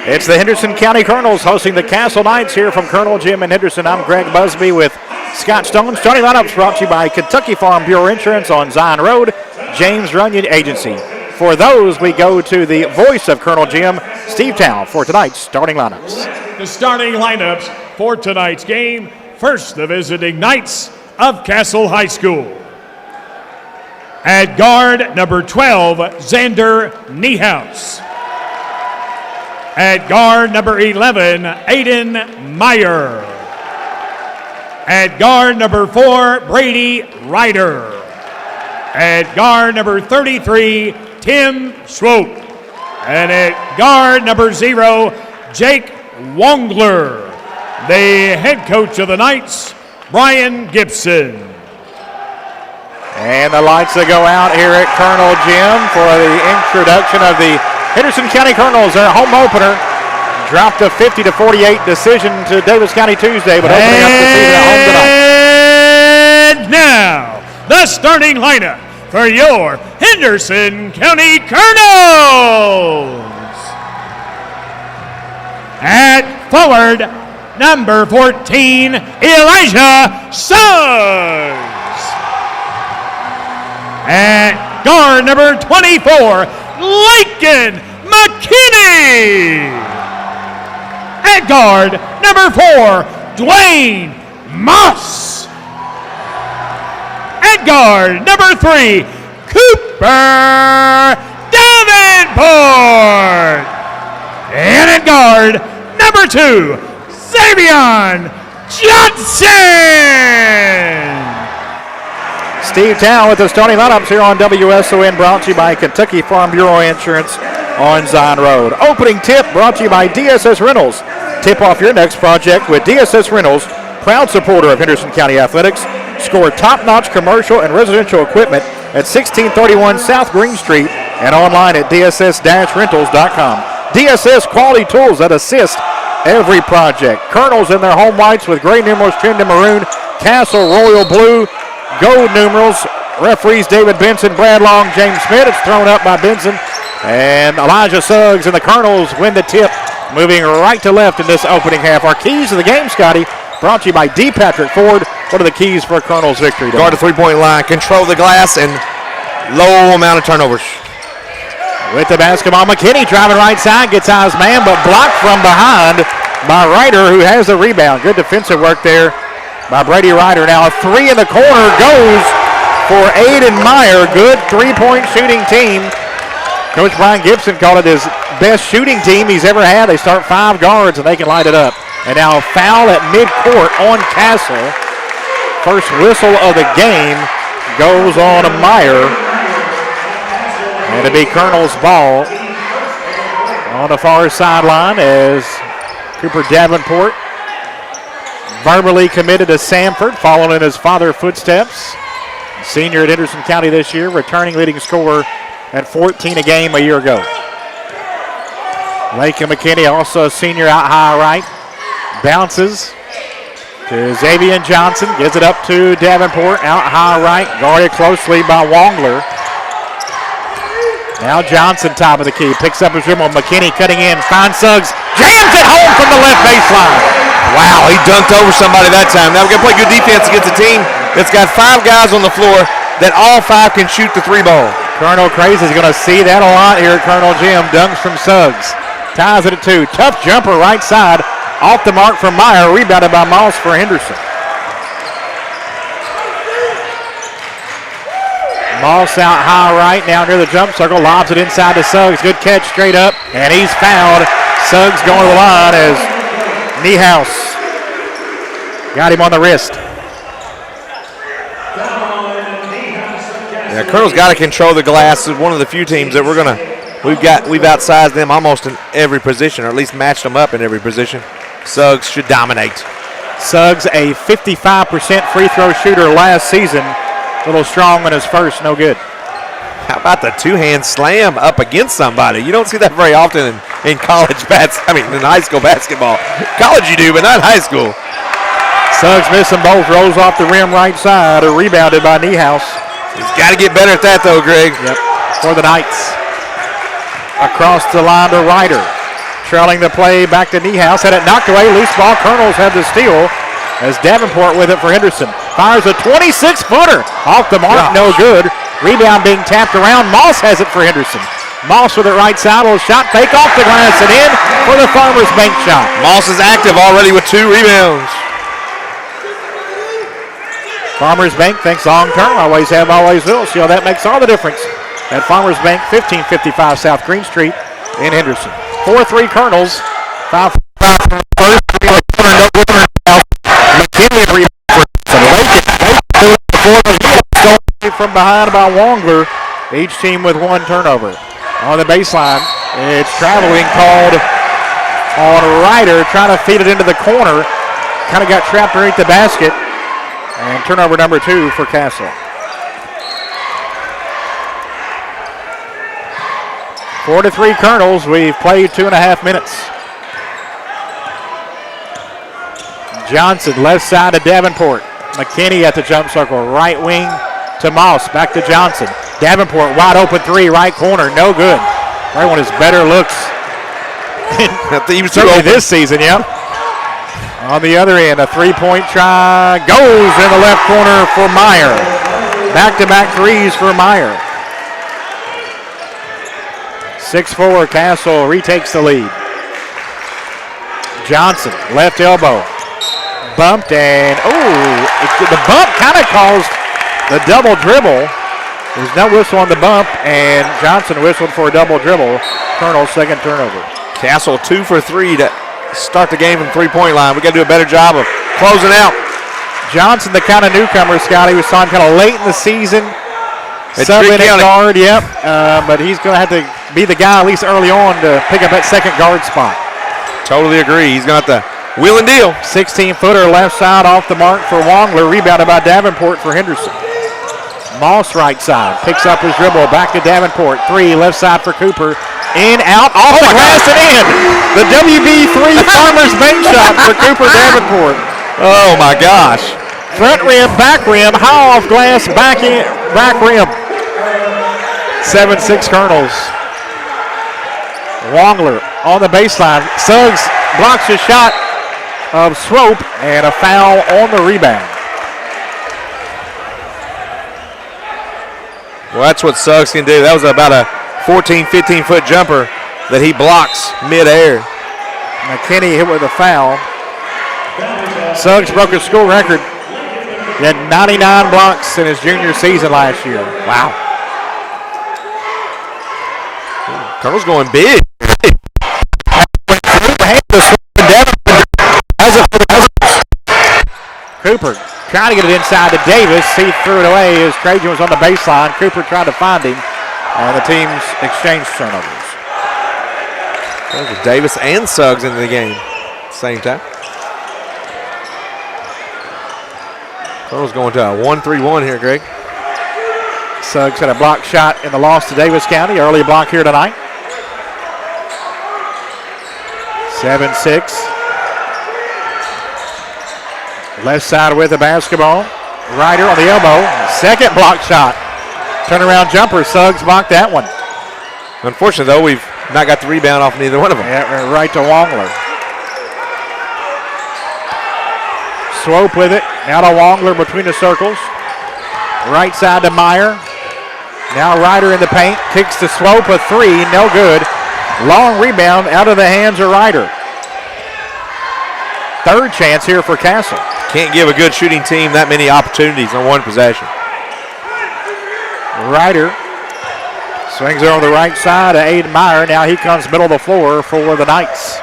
It's the Henderson County Colonels hosting the Castle Knights here from Colonel Jim and Henderson. I'm Greg Busby with Scott Stone. Starting lineups brought to you by Kentucky Farm Bureau Insurance on Zion Road, James Runyon Agency. For those, we go to the voice of Colonel Jim, Steve Town, for tonight's starting lineups. The starting lineups for tonight's game. First, the visiting Knights of Castle High School. At guard, number 12, Xander Niehaus. At guard, number 11, Aiden Meyer. At guard, number 4, Brady Ryder. At guard, number 33, Tim Swope. And at guard, number 0, Jake Wongler. The head coach of the Knights, Brian Gibson. And the lights that go out here at Colonel Jim for the introduction of the Henderson County Colonels. Their home opener dropped a 50-48 decision to Davis County Tuesday, but opening up the season at home tonight. And now, the starting lineup for your Henderson County Colonels. At forward, number 14, Elijah Suggs. At guard, number 24, Lincoln McKinney. At guard, number 4, Dwayne Moss. At guard, number 3, Cooper Davenport. And at guard, number 2, Xavion Johnson. Steve Town with the starting lineups here on WSON, brought to you by Kentucky Farm Bureau Insurance on Zion Road. Opening tip brought to you by DSS Rentals. Tip off your next project with DSS Rentals, proud supporter of Henderson County Athletics. Score top-notch commercial and residential equipment at 1631 South Green Street and online at dss-rentals.com. DSS quality tools that assist every project. Colonels in their home whites with gray numerals trimmed in maroon. Castle royal blue. Gold numerals. Referees David Benson, Brad Long, James Smith. It's thrown up by Benson. And Elijah Suggs and the Colonels win the tip, moving right to left in this opening half. Our keys to the game, Scotty, brought to you by D. Patrick Ford. What are the keys for a Colonel's victory? Guard the three-point line, control the glass, and low amount of turnovers. With the basketball, McKinney driving right side, gets out his man, but blocked from behind by Ryder, who has the rebound. Good defensive work there by Brady Ryder. Now a three in the corner goes for Aiden Meyer. Good three-point shooting team. Coach Brian Gibson called it his best shooting team he's ever had. They start 5 guards and they can light it up. And now a foul at midcourt on Castle. First whistle of the game goes on Meyer. And it'll be Colonel's ball on the far sideline as Cooper Davenport verbally committed to Sanford, following in his father's footsteps. Senior at Henderson County this year, returning leading scorer at 14 a game a year ago. Lakin McKinney, also a senior, out high right. Bounces to Xavier Johnson, gives it up to Davenport, out high right, guarded closely by Wongler. Now Johnson, top of the key, picks up his dribble. McKinney cutting in, finds Suggs, jams it home from the left baseline. Wow, he dunked over somebody that time. Now we're going to play good defense against a team that's got 5 guys on the floor that all 5 can shoot the 3 ball. Colonel Crazy is going to see that a lot here at Colonel Jim. Dunks from Suggs. Ties it at 2. Tough jumper right side. Off the mark from Meyer. Rebounded by Moss for Henderson. Moss out high right, now near the jump circle, lobs it inside to Suggs. Good catch straight up, and he's fouled. Suggs going to the line as Niehaus got him on the wrist. Yeah, Colonel's got to control the glass. It's one of the few teams that we've outsized them almost in every position, or at least matched them up in every position. Suggs should dominate. Suggs, a 55% free throw shooter last season. A little strong on his first, no good. How about the two-hand slam up against somebody? You don't see that very often in college in high school basketball. College you do, but not high school. Suggs missing both, rolls off the rim right side, rebounded by Niehaus. He's got to get better at that though, Greg. Yep, for the Knights. Across the line to Ryder. trailing the play back to Niehaus. Had it knocked away. Loose ball. Colonels had the steal as Davenport with it for Henderson. Fires a 26-footer. Off the mark. Gosh. No good. Rebound being tapped around. Moss has it for Henderson. Moss with it right side. Little shot fake off the glass and in for the Farmers Bank shot. Moss is active already with 2 rebounds. Farmers Bank thinks long term. Always have, always will. See how that makes all the difference. At Farmers Bank, 1555 South Green Street in Henderson. 4-3 Colonels. 5-5 from the first. 3 on the corner. No good. McKinley from behind by Wongler. Each team with 1 turnover. On the baseline, it's traveling called on Ryder, trying to feed it into the corner. Kind of got trapped underneath the basket. And turnover number 2 for Castle. 4-3 Colonels. We've played 2.5 minutes. Johnson, left side to Davenport. McKinney at the jump circle. Right wing to Moss. Back to Johnson. Davenport, wide open 3, right corner. No good. Right one of his better looks. Certainly this season, yeah. On the other end, a 3-point try goes in the left corner for Meyer. Back-to-back threes for Meyer. 6-4, Castle retakes the lead. Johnson, left elbow. Bumped and, the bump kind of caused the double dribble. There's no whistle on the bump, and Johnson whistled for a double dribble. Colonel's second turnover. Castle 2 for 3 to start the game from 3-point line. We got to do a better job of closing out. Johnson, the kind of newcomer, Scotty, was signed kind of late in the season. Sub-in at guard, yep. But he's going to have to be the guy at least early on to pick up that second guard spot. Totally agree. He's got the wheel and deal. 16-footer left side off the mark for Wongler. Rebounded by Davenport for Henderson. Moss right side. Picks up his dribble. Back to Davenport. 3 left side for Cooper. In, out, off the glass and in. The WB3 Farmers Bank shot for Cooper Davenport. Oh my gosh. Front rim, back rim, high off glass, back rim. 7-6 Colonels. Wongler on the baseline. Suggs blocks a shot of Swope and a foul on the rebound. Well, that's what Suggs can do. That was about a 14, 15-foot jumper that he blocks midair. McKinney hit with a foul. Suggs broke his school record. He had 99 blocks in his junior season last year. Wow. Colonel's going big. Cooper trying to get it inside to Davis. He threw it away as Trajan was on the baseline. Cooper tried to find him. And the teams exchanged turnovers. Davis and Suggs into the game at the same time. Colonel's going to a 1-3-1 here, Greg. Suggs had a block shot in the loss to Davis County. Early block here tonight. 7-6. Left side with the basketball. Ryder on the elbow. Second block shot. Turnaround jumper. Suggs blocked that one. Unfortunately, though, we've not got the rebound off neither one of them. Yeah, right to Wongler. Swope with it. Now to Wongler between the circles. Right side to Meyer. Now Ryder in the paint. Kicks to Swope. A 3. No good. Long rebound out of the hands of Ryder. Third chance here for Castle. Can't give a good shooting team that many opportunities on one possession. Ryder swings it on the right side to Aiden Meyer. Now he comes middle of the floor for the Knights.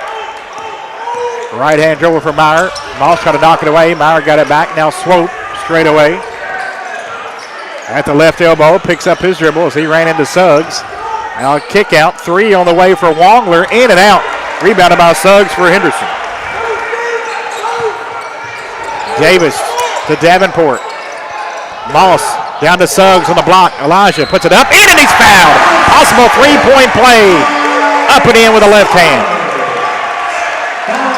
Right hand dribble for Meyer. Moss tried to knock it away. Meyer got it back. Now Swope straight away. At the left elbow, picks up his dribble as he ran into Suggs. Now a kick out. 3 on the way for Wongler. In and out. Rebounded by Suggs for Henderson. Davis to Davenport. Moss down to Suggs on the block. Elijah puts it up. In and he's fouled. Possible 3-point play. Up and in with the left hand.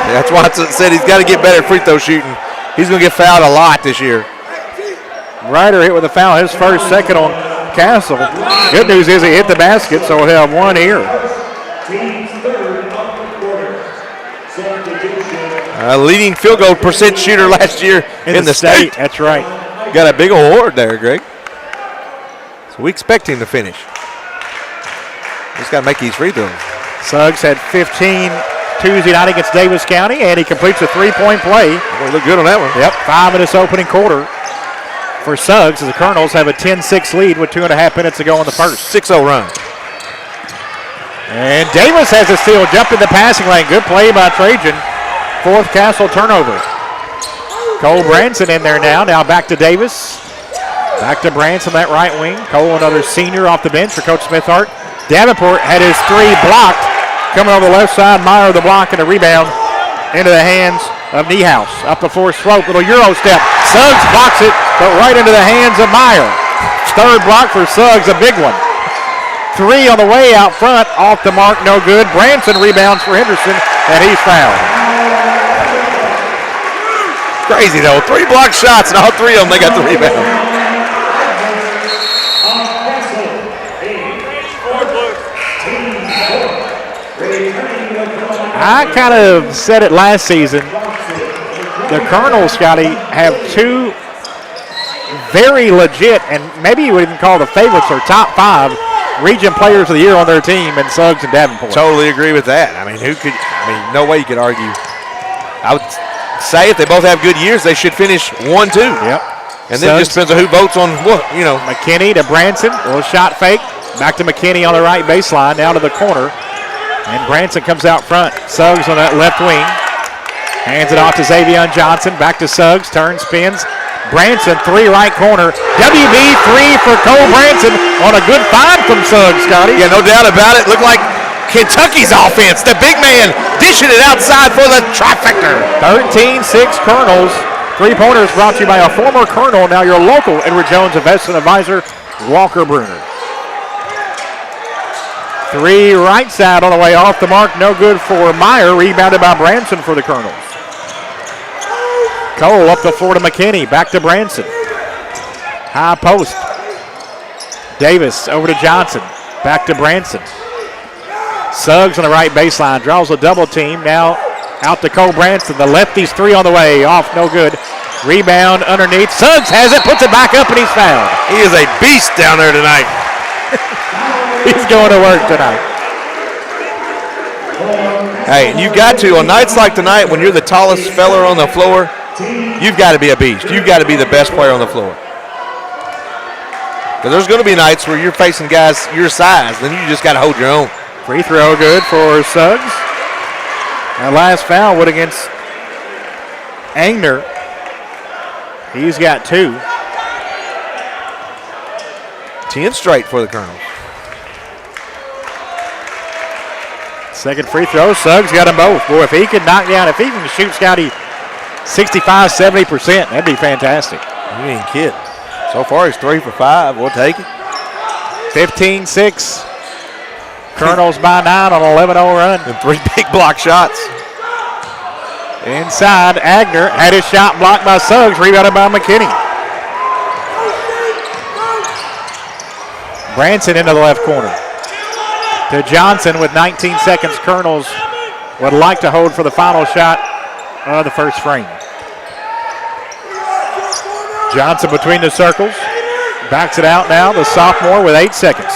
Yeah, that's why I said he's got to get better free throw shooting. He's going to get fouled a lot this year. Ryder hit with a foul. His first, second on Castle. Good news is he hit the basket, so he'll have one here. Leading field goal percent shooter last year in the state. That's right. Got a big award there, Greg. So we expect him to finish. Just got to make these free throws. Suggs had 15 Tuesday night against Davis County, and he completes a three-point play. Boy, he looked good on that one. Yep, 5 in this opening quarter for Suggs as the Colonels have a 10-6 lead with 2.5 minutes to go in the first. 6-0 run. And Davis has a steal, jumped in the passing lane. Good play by Trajan. Fourth Castle turnover. Cole Branson in there now. Now back to Davis. Back to Branson, that right wing. Cole, another senior off the bench for Coach Smithhart. Davenport had his three blocked. Coming over the left side, Meyer the block and a rebound into the hands of Niehaus. Up the fourth slope, little Euro step. Suggs blocks it, but right into the hands of Meyer. Third block for Suggs, a big one. 3 on the way out front, off the mark, no good. Branson rebounds for Henderson, and he's fouled. Crazy though, 3 blocked shots, and all 3 of them, they got the rebound. I kind of said it last season. The Colonels, Scotty, have 2 very legit, and maybe you would even call the favorites or top 5 region players of the year on their team in Suggs and Davenport. Totally agree with that. I mean, no way you could argue. I would say if they both have good years, they should finish 1-2. Yep. And then it just depends on who votes on what, McKinney to Branson, a little shot fake. Back to McKinney on the right baseline, down to the corner. And Branson comes out front. Suggs on that left wing. Hands it off to Xavier Johnson. Back to Suggs. Turns, spins. Branson, 3 right corner. WB 3 for Cole Branson on a good find from Suggs, Scotty. Yeah, no doubt about it. Looked like Kentucky's offense. The big man dishing it outside for the trifecta. 13-6 Colonels. 3-pointers brought to you by a former Colonel, now your local Edward Jones investment advisor, Walker Bruner. 3 right side on the way off the mark. No good for Meyer. Rebounded by Branson for the Colonels. Cole up the floor to McKinney. Back to Branson. High post. Davis over to Johnson. Back to Branson. Suggs on the right baseline. Draws a double team. Now out to Cole Branson. The lefty's 3 on the way. Off, no good. Rebound underneath. Suggs has it. Puts it back up, and he's fouled. He is a beast down there tonight. He's going to work tonight. Hey, you got to, on nights like tonight when you're the tallest fella on the floor, you've got to be a beast. You've got to be the best player on the floor. Because there's going to be nights where you're facing guys your size, then you just got to hold your own. Free throw good for Suggs. That last foul would against Angner. He's got 2. 10 straight for the Colonels. Second free throw, Suggs got them both. Boy, if he can knock down, if he can shoot Scotty 65, 70%, that'd be fantastic. You ain't kidding. So far, he's 3 for 5. We'll take it. 15-6. Colonels by 9 on an 11-0 run. And 3 big block shots. Inside, Agner had his shot blocked by Suggs, rebounded by McKinney. Branson into the left corner. To Johnson with 19 seconds. Colonels would like to hold for the final shot of the first frame. Johnson between the circles. Backs it out now, the sophomore with 8 seconds.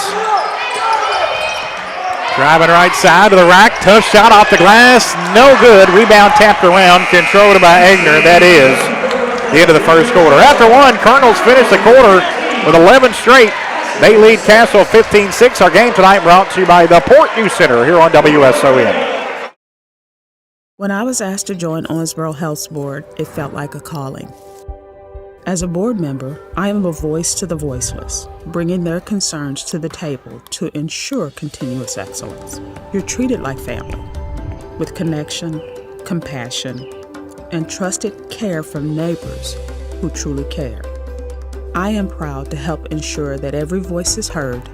Driving right side to the rack. Tough shot off the glass. No good. Rebound tapped around. Controlled by Agner. That is the end of the first quarter. After 1, Colonels finish the quarter with 11 straight. They lead Castle 15-6. Our game tonight brought to you by the Port News Center here on WSON. When I was asked to join Owensboro Health's board, it felt like a calling. As a board member, I am a voice to the voiceless, bringing their concerns to the table to ensure continuous excellence. You're treated like family, with connection, compassion, and trusted care from neighbors who truly care. I am proud to help ensure that every voice is heard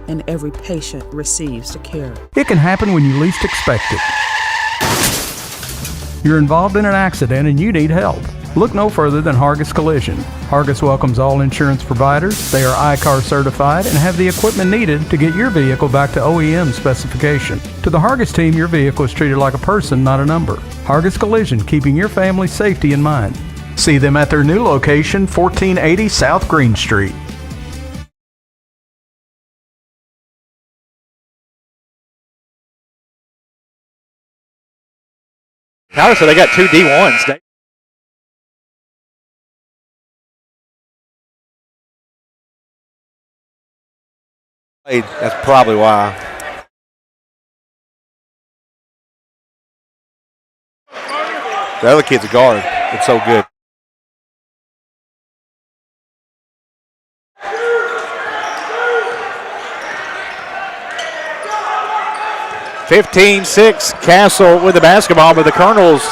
and every patient receives the care. It can happen when you least expect it. You're involved in an accident and you need help. Look no further than Hargis Collision. Hargis welcomes all insurance providers. They are ICAR certified and have the equipment needed to get your vehicle back to OEM specification. To the Hargis team, your vehicle is treated like a person, not a number. Hargis Collision, keeping your family's safety in mind. See them at their new location, 1480 South Green Street. Tyler said they got 2 D1s. That's probably why. The other kid's a guard. It's so good. (15-6) Castle with the basketball, but the Colonels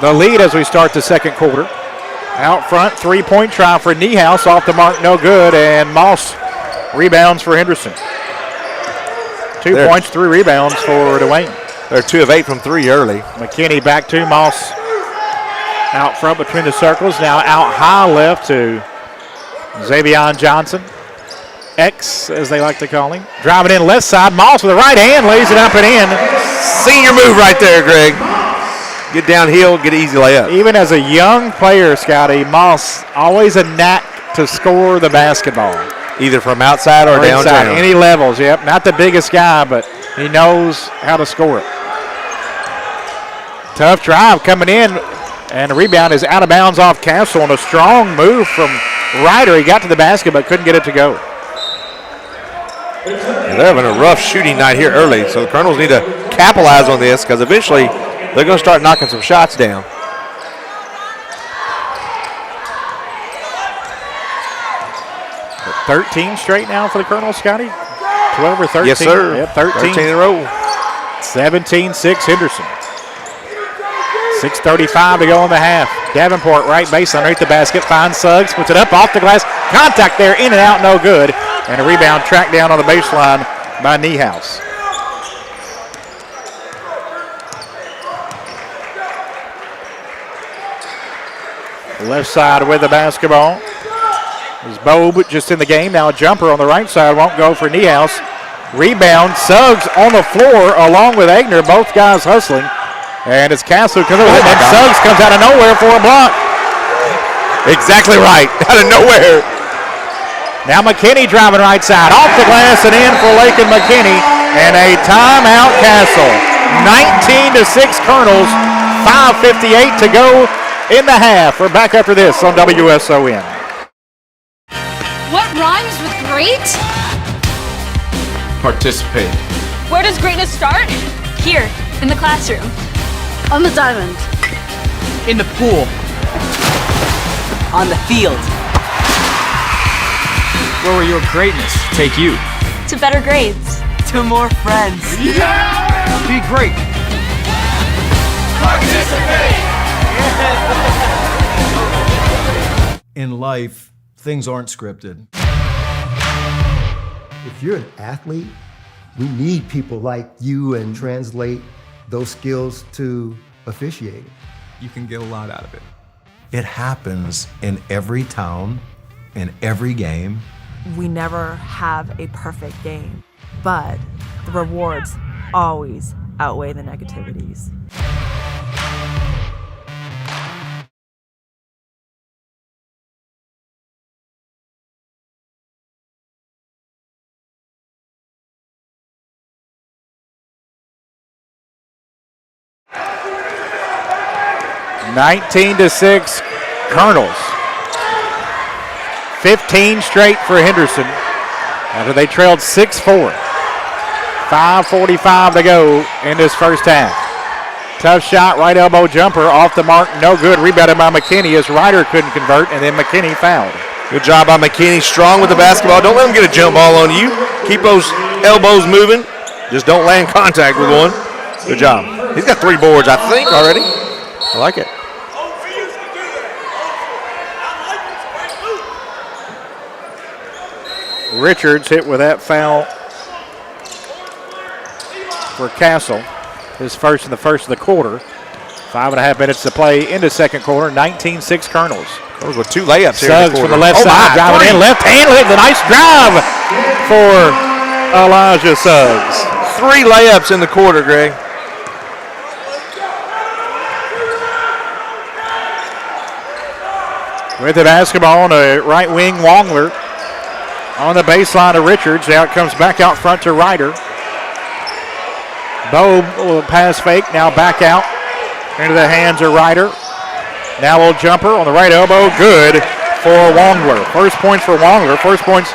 the lead as we start the second quarter. Out front, 3-point try for Niehaus, off the mark, no good, and Moss rebounds for Henderson. 2 points, 3 rebounds for Dwayne. They're 2 of 8 from 3 early. McKinney back to Moss. Out front between the circles, now out high left to Xavion Johnson. X, as they like to call him. Driving in left side, Moss with the right hand, lays it up and in. Senior move right there, Greg. Get downhill, get an easy layup. Even as a young player, Scotty, Moss, always a knack to score the basketball. Either from outside or downtown. Inside, any levels, yep. Not the biggest guy, but he knows how to score it. Tough drive coming in, and the rebound is out of bounds off Castle, and a strong move from Ryder. He got to the basket, but couldn't get it to go. They're having a rough shooting night here early, so the Colonels need to capitalize on this because eventually they're going to start knocking some shots down. But 13 straight now for the Colonels, Scotty? 12 or 13? Yes, sir. Yep, 13 in a row. 17-6 Henderson. 6:35 to go in the half. Davenport right baseline underneath the basket, finds Suggs, puts it up off the glass. Contact there, in and out, no good. And a rebound tracked down on the baseline by Niehaus. Left side with the basketball is Bobe just in the game. Now a jumper on the right side, won't go for Niehaus. Rebound, Suggs on the floor along with Egner, both guys hustling. And it's Castle comes over, and Suggs comes out of nowhere for a block. Exactly right, out of nowhere. Now McKinney driving right side, off the glass and in for Lakin McKinney, and a timeout Castle. 19-6 Colonels, 5:58 to go in the half. We're back after this on WSON. What rhymes with great? Participate. Where does greatness start? Here, in the classroom. On the diamond. In the pool. On the field. Where will your greatness take you? To better grades. To more friends. Yeah! Be great. Participate! In life, things aren't scripted. If you're an athlete, we need people like you and translate those skills to officiating. You can get a lot out of it. It happens in every town, in every game. We never have a perfect game, but the rewards always outweigh the negativities. (19-6) Colonels. 15 straight for Henderson after they trailed 6-4. 5:45 to go in this first half. Tough shot, right elbow jumper, off the mark, no good. Rebounded by McKinney as Ryder couldn't convert, and then McKinney fouled. Good job by McKinney, strong with the basketball. Don't let him get a jump ball on you. Keep those elbows moving. Just don't land contact with one. Good job. He's got 3 boards, I think, already. I like it. Richards hit with that foul for Castle. His first in the first of the quarter. 5.5 minutes to play into second quarter. 19-6 Colonels. Those were 2 layups here. Suggs from the left side, driving in, left hand, hit the nice drive for Elijah Suggs. 3 layups in the quarter, Greg. With the basketball on the right wing, Wongler on the baseline to Richards. Now it comes back out front to Ryder. Bowe will pass fake, now back out into the hands of Ryder. Now a little jumper on the right elbow, good for Wongler. First points for Wongler, first points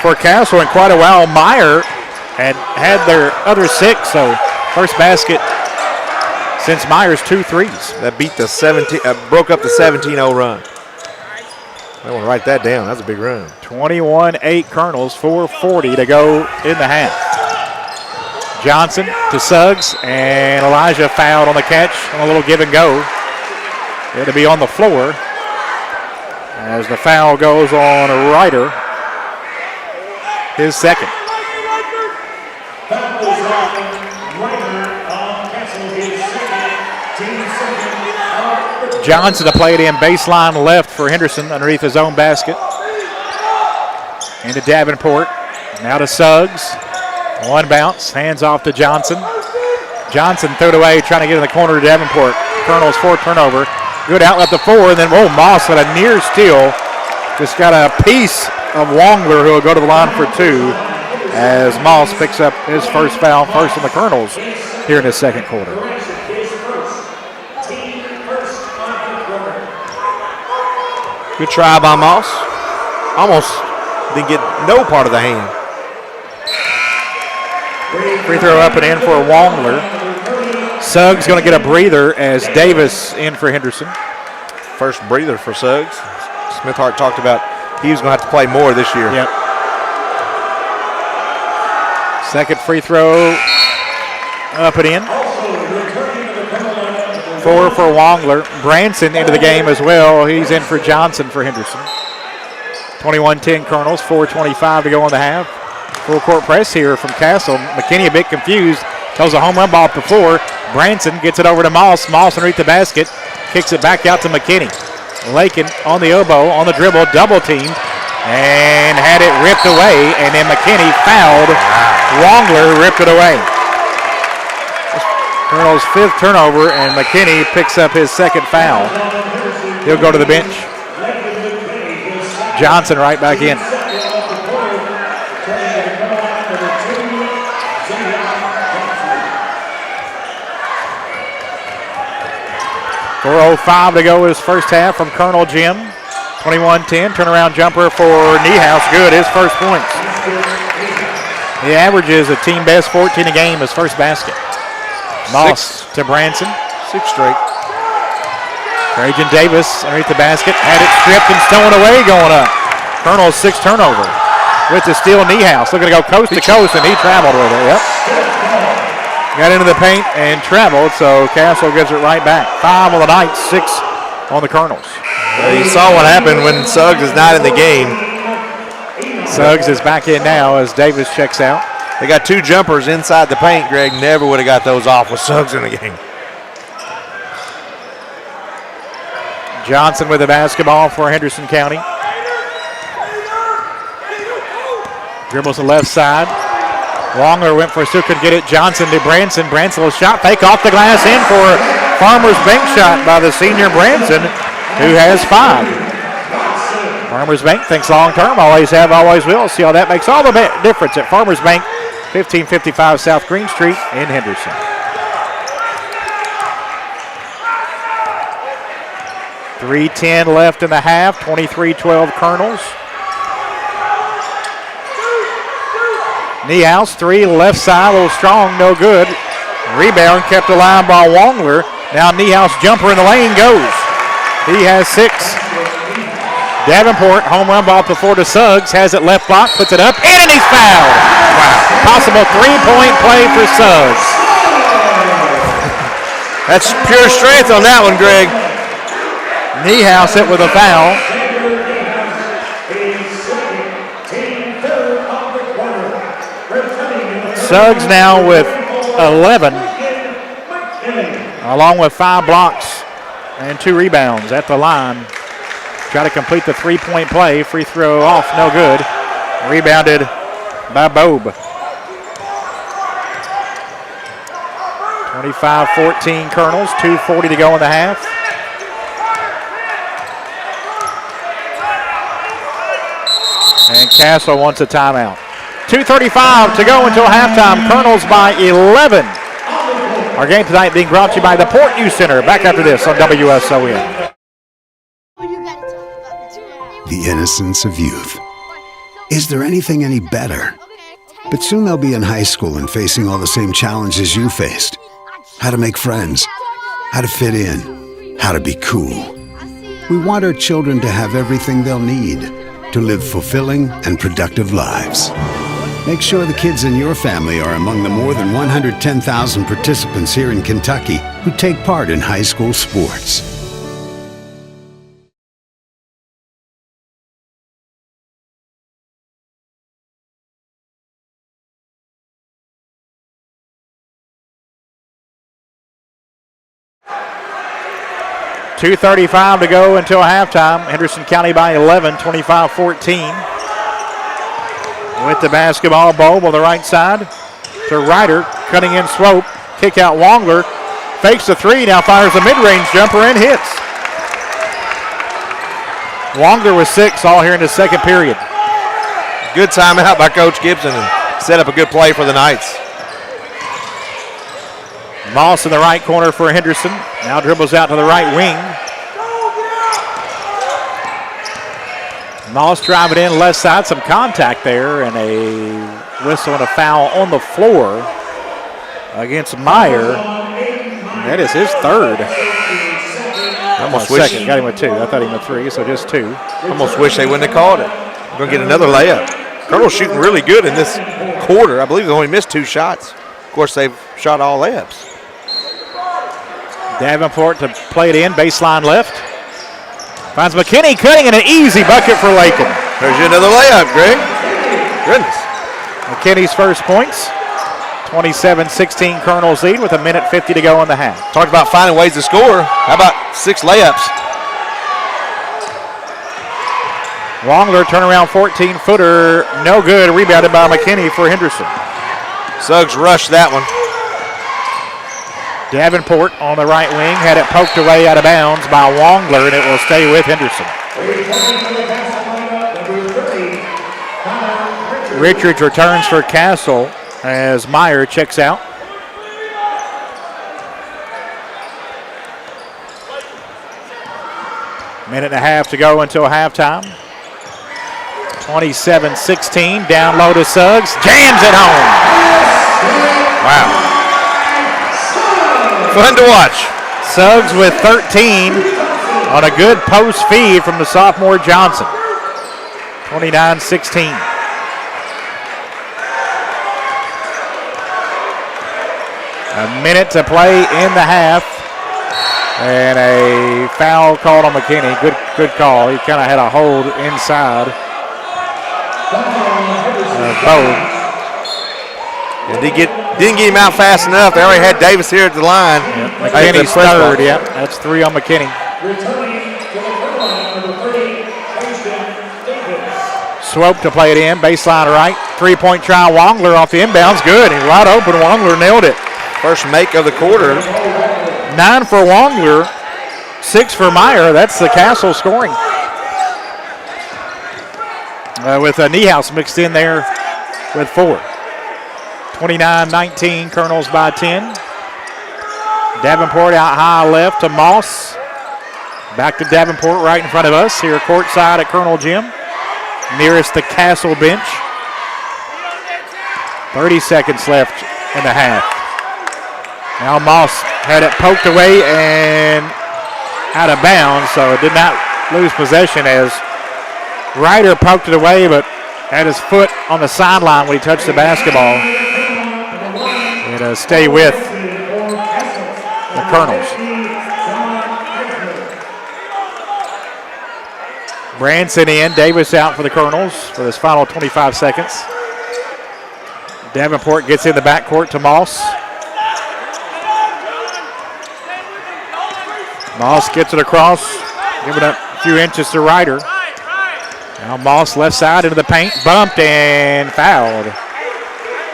for Castle in quite a while. Meyer had their other 6, so first basket since Meyer's 2 threes. That beat the 17, broke up the 17-0 run. I want to write that down. That's a big run. 21-8 Colonels, 4:40 to go in the half. Johnson to Suggs, and Elijah fouled on the catch on a little give and go. It'll be on the floor as the foul goes on Ryder, his second. Johnson to play it in baseline left for Henderson underneath his own basket. Into Davenport. Now to Suggs. One bounce. Hands off to Johnson. Johnson threw it away trying to get in the corner to Davenport. Colonel's 4th turnover. Good outlet to 4. And then, Moss had a near steal. Just got a piece of Wongler who will go to the line for 2 as Moss picks up his first foul, first on the Colonels here in the second quarter. Good try by Moss. Almost didn't get no part of the hand. Free throw up and in for Wongler. Suggs going to get a breather as Davis in for Henderson. First breather for Suggs. Smithhart talked about he was going to have to play more this year. Yep. Second free throw up and in. 4 for Wongler. Branson into the game as well. He's in for Johnson for Henderson. 21-10 Colonels, 4:25 to go in the half. Full court press here from Castle. McKinney a bit confused. Throws a home run ball up the floor. Branson gets it over to Moss. Moss underneath the basket. Kicks it back out to McKinney. Lakin on the elbow, on the dribble, double teamed, and had it ripped away. And then McKinney fouled. Wongler ripped it away. Colonel's 5th turnover, and McKinney picks up his second foul. He'll go to the bench. Johnson right back in. .405 to go his first half from Colonel Jim. 21-10, turnaround jumper for Niehaus. Good, his first points. He averages a team best 14 a game, his first basket. Moss to Branson. 6 straight. Trajan Davis underneath the basket. Had it stripped and stolen away going up. Colonel's 6th turnover. With the steal, Niehaus looking to go coast to coast, and he traveled with it. Yep. Got into the paint and traveled, so Castle gives it right back. 5 on the night, 6 on the Colonels. You saw what happened when Suggs is not in the game. Suggs is back in now as Davis checks out. They got 2 jumpers inside the paint. Greg never would have got those off with Suggs in the game. Johnson with the basketball for Henderson County. Dribbles the left side. Wongler went for a couldn't get it. Johnson to Branson. Branson will shot fake off the glass in for Farmer's bank shot by the senior Branson, who has 5. Farmers Bank thinks long term, always have, always will. See how that makes all the difference at Farmers Bank, 1555 South Green Street in Henderson. .310 left in the half, 23-12 Colonels. Niehaus, 3, left side, a little strong, no good. Rebound kept alive by Wongler. Now Niehaus jumper in the lane goes. He has 6. Davenport, home run ball before to Suggs, has it left block, puts it up, and he's fouled. Wow. Possible 3-point play for Suggs. That's pure strength on that one, Greg. Niehaus hit with a foul. Suggs now with 11. along with 5 blocks and 2 rebounds at the line. Try to complete the 3-point play. Free throw off, no good. Rebounded by Bobe. 25-14 Colonels, 2:40 to go in the half. And Castle wants a timeout. 2:35 to go until halftime. Colonels by 11. Our game tonight being brought to you by the Port News Center. Back after this on WSON. The innocence of youth. Is there anything any better? But soon they'll be in high school and facing all the same challenges you faced. How to make friends, how to fit in, how to be cool. We want our children to have everything they'll need to live fulfilling and productive lives. Make sure the kids in your family are among the more than 110,000 participants here in Kentucky who take part in high school sports. .235 to go until halftime. Henderson County by 11, 25-14. With the basketball, Bobe on the right side to Ryder, cutting in Swope. Kick out Wongler, fakes the 3, now fires a mid-range jumper and hits. Wongler with 6 all here in the second period. Good timeout by Coach Gibson and set up a good play for the Knights. Moss in the right corner for Henderson. Now dribbles out to the right wing. Moss driving in left side. Some contact there and a whistle and a foul on the floor against Meyer. That is his third. Almost second. Got him with 2. I thought he with 3, so just 2. Almost wish they wouldn't have called it. We're going to get another layup. Colonel's shooting really good in this quarter. I believe they only missed 2 shots. Of course, they've shot all layups. Davenport to play it in, baseline left. Finds McKinney cutting in an easy bucket for Lakin. There's you another layup, Greg. Goodness. McKinney's first points. 27-16 Colonels lead with 1:50 to go in the half. Talked about finding ways to score. How about 6 layups? Wongler turnaround 14-footer, no good. Rebounded by McKinney for Henderson. Suggs rushed that one. Davenport on the right wing had it poked away out of bounds by Wongler, and it will stay with Henderson. Richards returns for Castle as Meyer checks out. Minute and a half to go until halftime. 27-16, down low to Suggs, jams it home. Wow. Fun to watch. Suggs with 13 on a good post feed from the sophomore Johnson. 29-16. A minute to play in the half. And a foul called on McKinney. Good call. He kind of had a hold inside. Bowe. And didn't get him out fast enough. They already had Davis here at the line. Yep. McKinney's third. Yep, that's 3 on McKinney. Swope to play it in, baseline right. 3-point try, Wongler off the inbounds. Good, he's wide open. Wongler nailed it. First make of the quarter. 9 for Wongler, 6 for Meyer. That's the Castle scoring. With Niehaus mixed in there with 4. 29-19, Colonels by 10. Davenport out high left to Moss. Back to Davenport right in front of us here courtside at Colonel Gym. Nearest the Castle bench. 30 seconds left in the half. Now Moss had it poked away and out of bounds, so it did not lose possession as Ryder poked it away, but had his foot on the sideline when he touched the basketball. It'll stay with the Colonels. Branson in, Davis out for the Colonels for this final 25 seconds. Davenport gets in the backcourt to Moss. Moss gets it across, giving it a few inches to Ryder. Now Moss left side into the paint, bumped and fouled.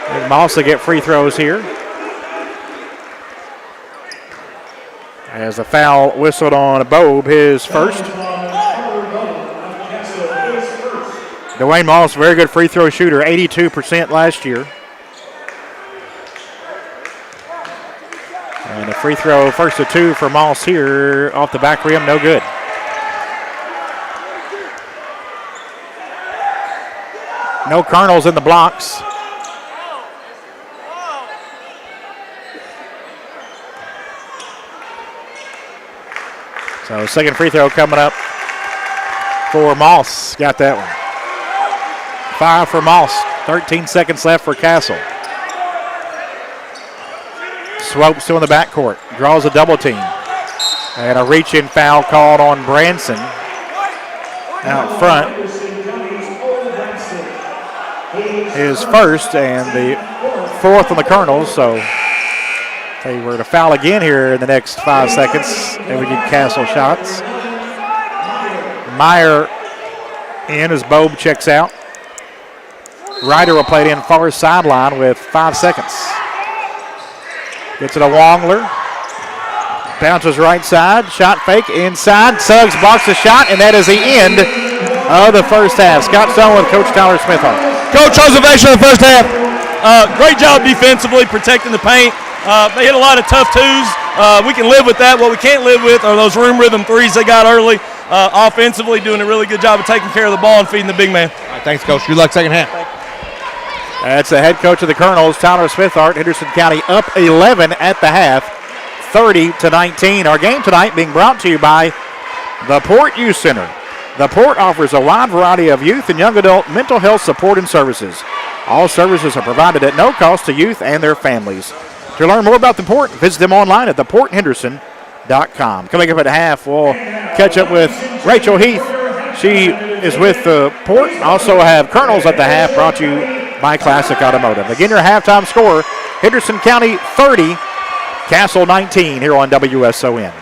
And Moss will get free throws here. As a foul whistled on Bobe, his first. Dwayne Moss, very good free throw shooter, 82% last year. And a free throw, first of two for Moss here, off the back rim, no good. No Colonels in the blocks. So second free throw coming up for Moss. Got that one. 5 for Moss. 13 seconds left for Castle. Swope still in the backcourt. Draws a double team. And a reach-in foul called on Branson out front. His first and the fourth on the Colonels. So if they were to foul again here in the next 5 seconds, they would get Castle shots. Meyer in as Bobe checks out. Ryder will play it in far sideline with 5 seconds. Gets it to Wongler. Bounces right side. Shot fake inside. Suggs blocks the shot, and that is the end of the first half. Scott Stone with Coach Tyler Smithart. Coach, observation of the first half. Great job defensively protecting the paint. They hit a lot of tough twos. We can live with that. What we can't live with are those room rhythm threes they got early. Offensively, doing a really good job of taking care of the ball and feeding the big man. All right, thanks, Coach. Good luck second half. That's the head coach of the Colonels, Tyler Smithart. Henderson County up 11 at the half, 30-19. Our game tonight being brought to you by the Port Youth Center. The Port offers a wide variety of youth and young adult mental health support and services. All services are provided at no cost to youth and their families. To learn more about the Port, visit them online at theporthenderson.com. Coming up at half, we'll catch up with Rachel Heath. She is with the Port. Also have Colonels at the half, brought to you by Classic Automotive. Again, your halftime score, Henderson County 30, Castle 19 here on WSON.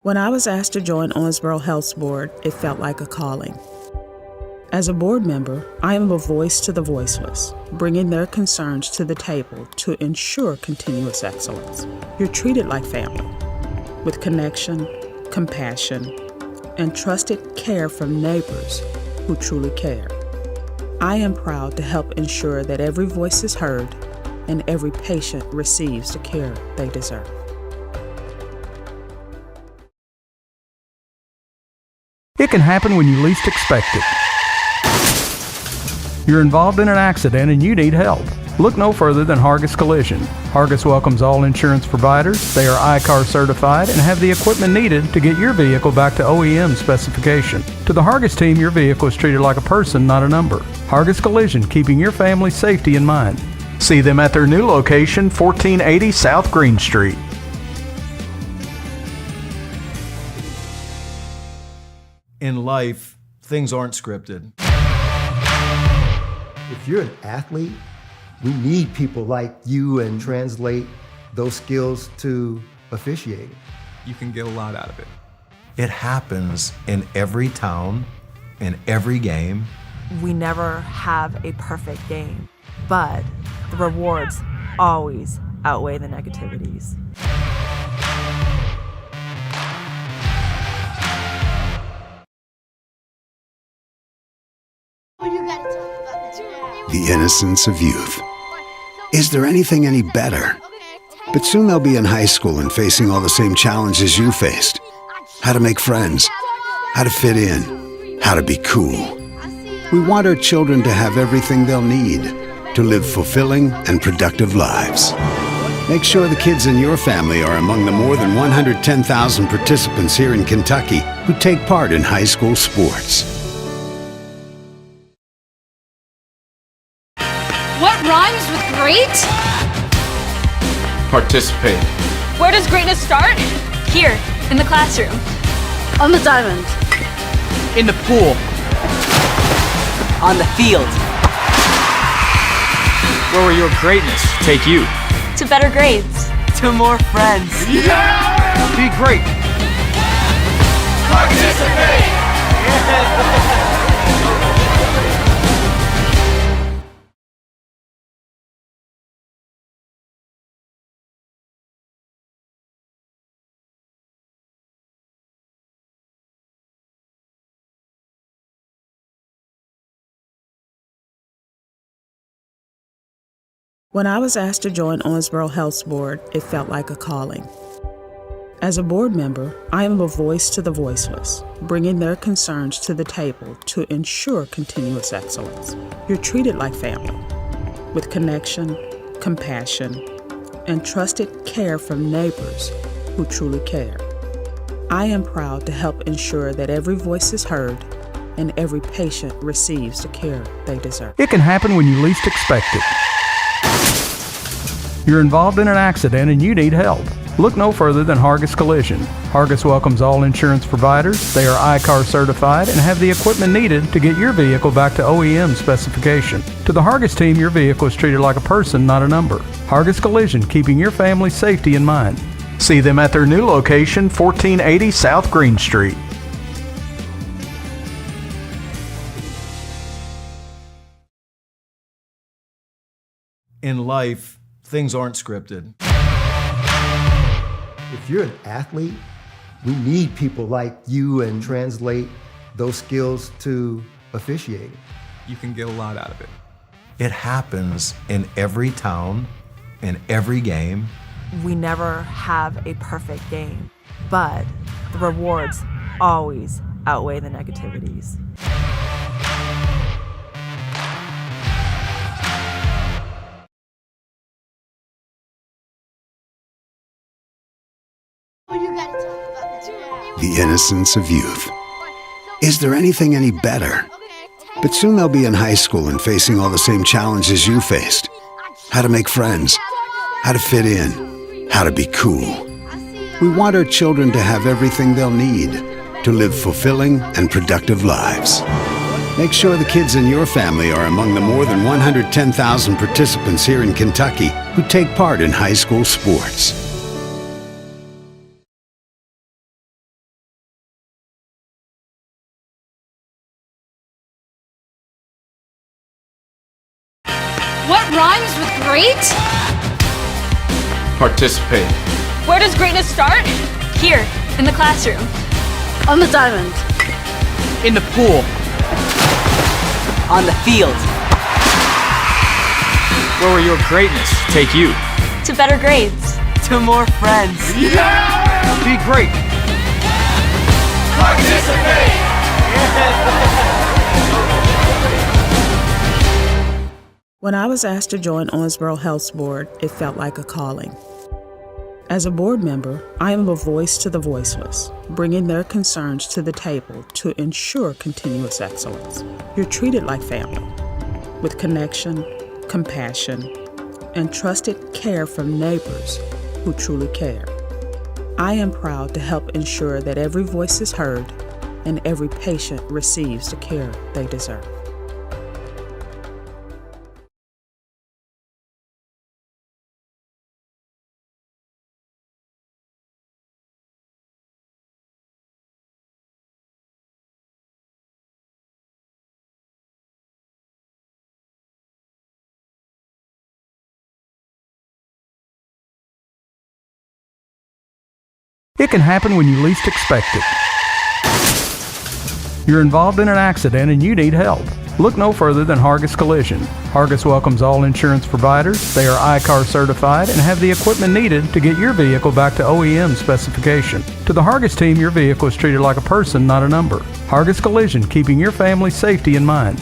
When I was asked to join Owensboro Health's board, it felt like a calling. As a board member, I am a voice to the voiceless, bringing their concerns to the table to ensure continuous excellence. You're treated like family, with connection, compassion, and trusted care from neighbors who truly care. I am proud to help ensure that every voice is heard and every patient receives the care they deserve. It can happen when you least expect it. You're involved in an accident and you need help. Look no further than Hargis Collision. Hargis welcomes all insurance providers. They are ICAR certified and have the equipment needed to get your vehicle back to OEM specification. To the Hargis team, your vehicle is treated like a person, not a number. Hargis Collision, keeping your family's safety in mind. See them at their new location, 1480 South Green Street. In life, things aren't scripted. If you're an athlete, we need people like you and translate those skills to officiating. You can get a lot out of it. It happens in every town, in every game. We never have a perfect game, but the rewards always outweigh the negativities. The innocence of youth. Is there anything any better? But soon they'll be in high school and facing all the same challenges you faced. How to make friends, how to fit in, how to be cool. We want our children to have everything they'll need to live fulfilling and productive lives. Make sure the kids in your family are among the more than 110,000 participants here in Kentucky who take part in high school sports. What rhymes with great? Participate. Where does greatness start? Here, in the classroom. On the diamond. In the pool. On the field. Where will your greatness take you? To better grades. To more friends. Yeah! Be great. Participate! When I was asked to join Owensboro Health's board, it felt like a calling. As a board member, I am a voice to the voiceless, bringing their concerns to the table to ensure continuous excellence. You're treated like family, with connection, compassion, and trusted care from neighbors who truly care. I am proud to help ensure that every voice is heard and every patient receives the care they deserve. It can happen when you least expect it. You're involved in an accident and you need help. Look no further than Hargis Collision. Hargis welcomes all insurance providers. They are ICAR certified and have the equipment needed to get your vehicle back to OEM specification. To the Hargis team, your vehicle is treated like a person, not a number. Hargis Collision, keeping your family's safety in mind. See them at their new location, 1480 South Green Street. In life, things aren't scripted. If you're an athlete, we need people like you and translate those skills to officiating. You can get a lot out of it. It happens in every town, in every game. We never have a perfect game, but the rewards always outweigh the negativities. The innocence of youth. Is there anything any better? But soon they'll be in high school and facing all the same challenges you faced. How to make friends, how to fit in, how to be cool. We want our children to have everything they'll need to live fulfilling and productive lives. Make sure the kids in your family are among the more than 110,000 participants here in Kentucky who take part in high school sports. What rhymes with great? Participate. Where does greatness start? Here, in the classroom. On the diamond. In the pool. on the field. Where will your greatness take you? To better grades. To more friends. Be great. Participate! When I was asked to join Owensboro Health's board, it felt like a calling. As a board member, I am a voice to the voiceless, bringing their concerns to the table to ensure continuous excellence. You're treated like family, with connection, compassion, and trusted care from neighbors who truly care. I am proud to help ensure that every voice is heard and every patient receives the care they deserve. It can happen when you least expect it. You're involved in an accident and you need help. Look no further than Hargis Collision. Hargis welcomes all insurance providers. They are ICAR certified and have the equipment needed to get your vehicle back to OEM specification. To the Hargis team, your vehicle is treated like a person, not a number. Hargis Collision, keeping your family's safety in mind.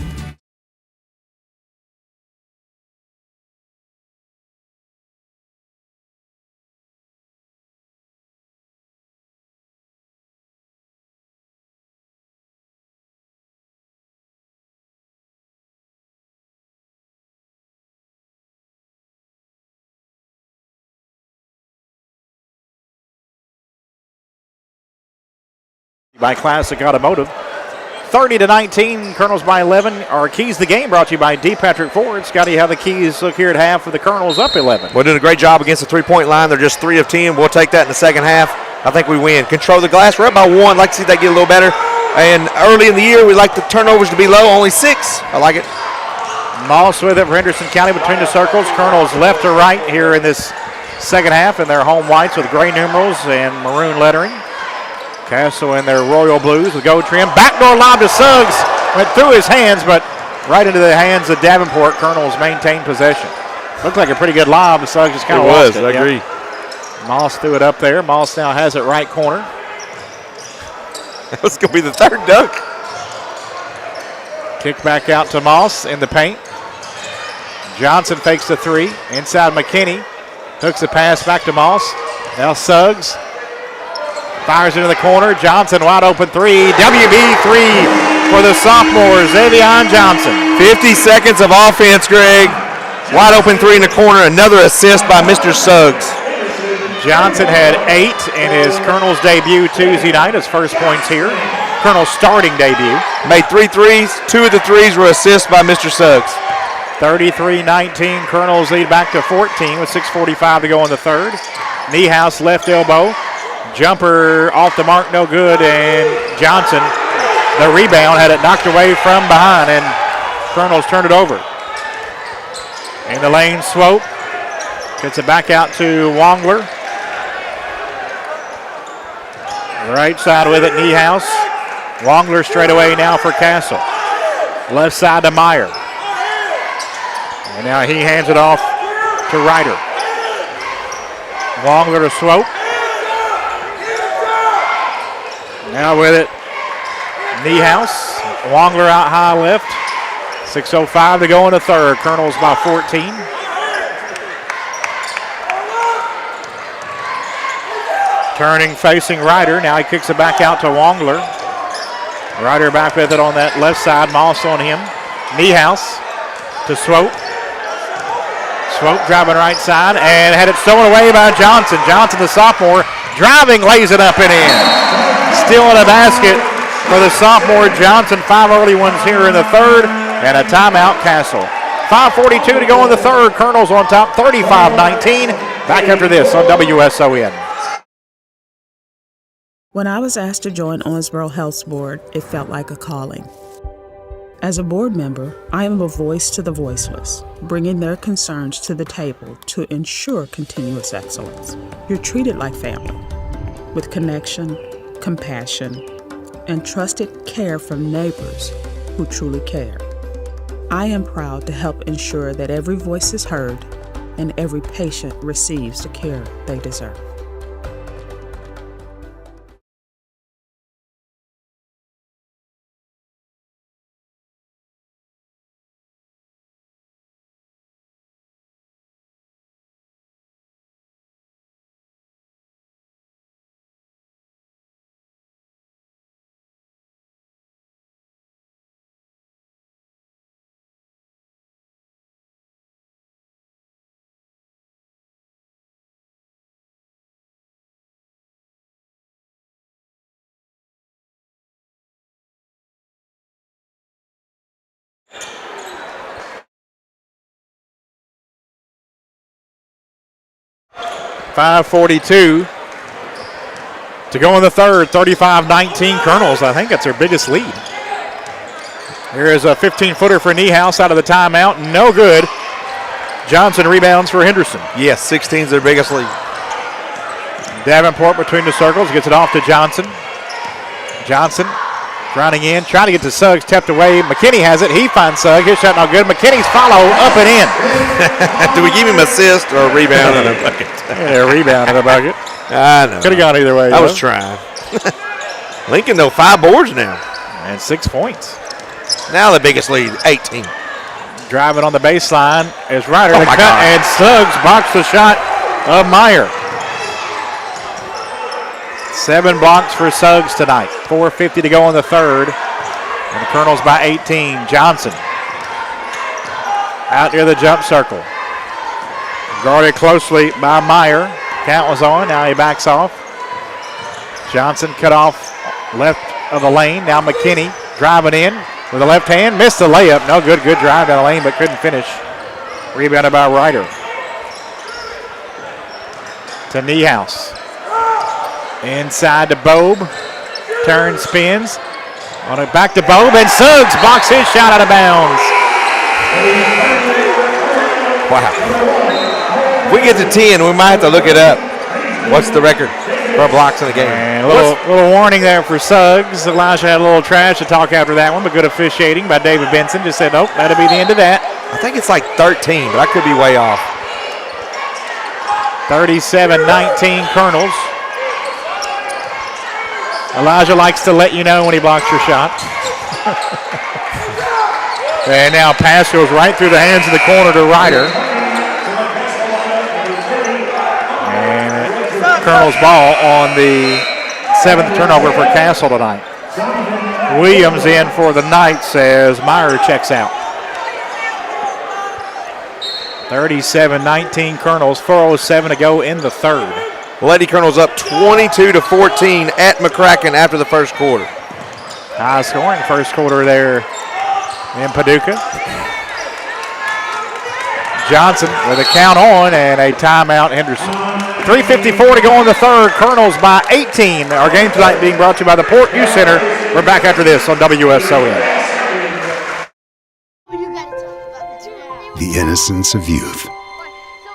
By Classic Automotive. 30-19, Colonels by 11. Our Keys to the Game brought to you by D. Patrick Ford. Scotty, how the Keys look here at half for the Colonels up 11. We're doing a great job against the three-point line. They're just 3 of 10. We'll take that in the second half. I think we win. Control the glass. We're up by 1. Like to see that get a little better. And early in the year, we like the turnovers to be low. Only 6. I like it. Moss with it for Henderson County between the circles. Colonels left to right here in this second half in their home whites with gray numerals and maroon lettering. Castle in their royal blues with gold trim. Backdoor lob to Suggs. Went through his hands, but right into the hands of Davenport. Colonels maintained possession. Looked like a pretty good lob. Suggs just kind of lost it. I agree. Moss threw it up there. Moss now has it right corner. That's going to be the third dunk. Kick back out to Moss in the paint. Johnson fakes the 3. Inside McKinney. Hooks the pass back to Moss. Now Suggs. Fires into the corner. Johnson wide open 3. WB 3 for the sophomore, Xavion Johnson. 50 seconds of offense, Greg. Wide open 3 in the corner. Another assist by Mr. Suggs. Johnson had 8 in his Colonel's debut Tuesday night. His first points here. Colonel's starting debut. Made 3 threes. 2 of the threes were assists by Mr. Suggs. 33-19. Colonels lead back to 14 with 6:45 to go in the third. Niehaus left elbow. Jumper off the mark, no good, and Johnson, the rebound, had it knocked away from behind, and Colonels turned it over. In the lane, Swope gets it back out to Wongler. Right side with it, Niehaus. Wongler straight away now for Castle. Left side to Meyer. And now he hands it off to Ryder. Wongler to Swope. Now with it, Niehaus. Wongler out high left. 6:05 to go in the third. Colonels by 14. Turning, facing Ryder. Now he kicks it back out to Wongler. Ryder back with it on that left side. Moss on him. Niehaus to Swope. Swope driving right side and had it stolen away by Johnson. Johnson, the sophomore, driving, lays it up and in. Still in a basket for the sophomore Johnson. 5 early ones here in the third, and a timeout, Castle. 5:42 to go in the third. Colonels on top, 35-19. Back after this on WSON. When I was asked to join Owensboro Health's board, it felt like a calling. As a board member, I am a voice to the voiceless, bringing their concerns to the table to ensure continuous excellence. You're treated like family, with connection, compassion, and trusted care from neighbors who truly care. I am proud to help ensure that every voice is heard and every patient receives the care they deserve. .542 to go in the third. 35-19 Colonels. I think that's their biggest lead. Here is a 15-footer for Niehaus out of the timeout. No good. Johnson rebounds for Henderson. Yes, 16 is their biggest lead. Davenport between the circles gets it off to Johnson. Johnson running in, trying to get to Suggs, tapped away. McKinney has it. He finds Suggs. His shot not good. McKinney's follow up and in. Do we give him assist or a rebound and a bucket? Yeah, a rebound and a bucket. I know. Could have gone either way. I was trying. Lincoln, though, 5 boards now. And 6 points. Now the biggest lead, 18. Driving on the baseline is Ryder. Oh to my cut, God. and Suggs blocks the shot of Meyer. 7 blocks for Suggs tonight. 4:50 to go in the third. And the Colonels by 18. Johnson out near the jump circle. Guarded closely by Meyer. Count was on. Now he backs off. Johnson cut off left of the lane. Now McKinney driving in with the left hand. Missed the layup. No good. Good drive down the lane, but couldn't finish. Rebounded by Ryder. To Niehaus. Inside to Bobe. Turn, spins. On it back to Bobe, and Suggs blocks his shot out of bounds. Wow. If we get to 10, we might have to look it up. What's the record for blocks in the game? And a little warning there for Suggs. Elijah had a little trash to talk after that one, but good officiating by David Benson. Just said, nope, that'll be the end of that. I think it's like 13, but I could be way off. 37-19 Colonels. Elijah likes to let you know when he blocks your shot. And now pass goes right through the hands of the corner to Ryder. And Colonel's ball on the 7th turnover for Castle tonight. Williams in for the Knights as Meyer checks out. 37-19 Colonels, 4:07 to go in the third. Lady Colonels up 22-14 at McCracken after the first quarter. High scoring first quarter there in Paducah. Johnson with a count on and a timeout, Henderson. 3:54 to go in the third. Colonels by 18. Our game tonight being brought to you by the Port Youth Center. We're back after this on WSON. The innocence of youth.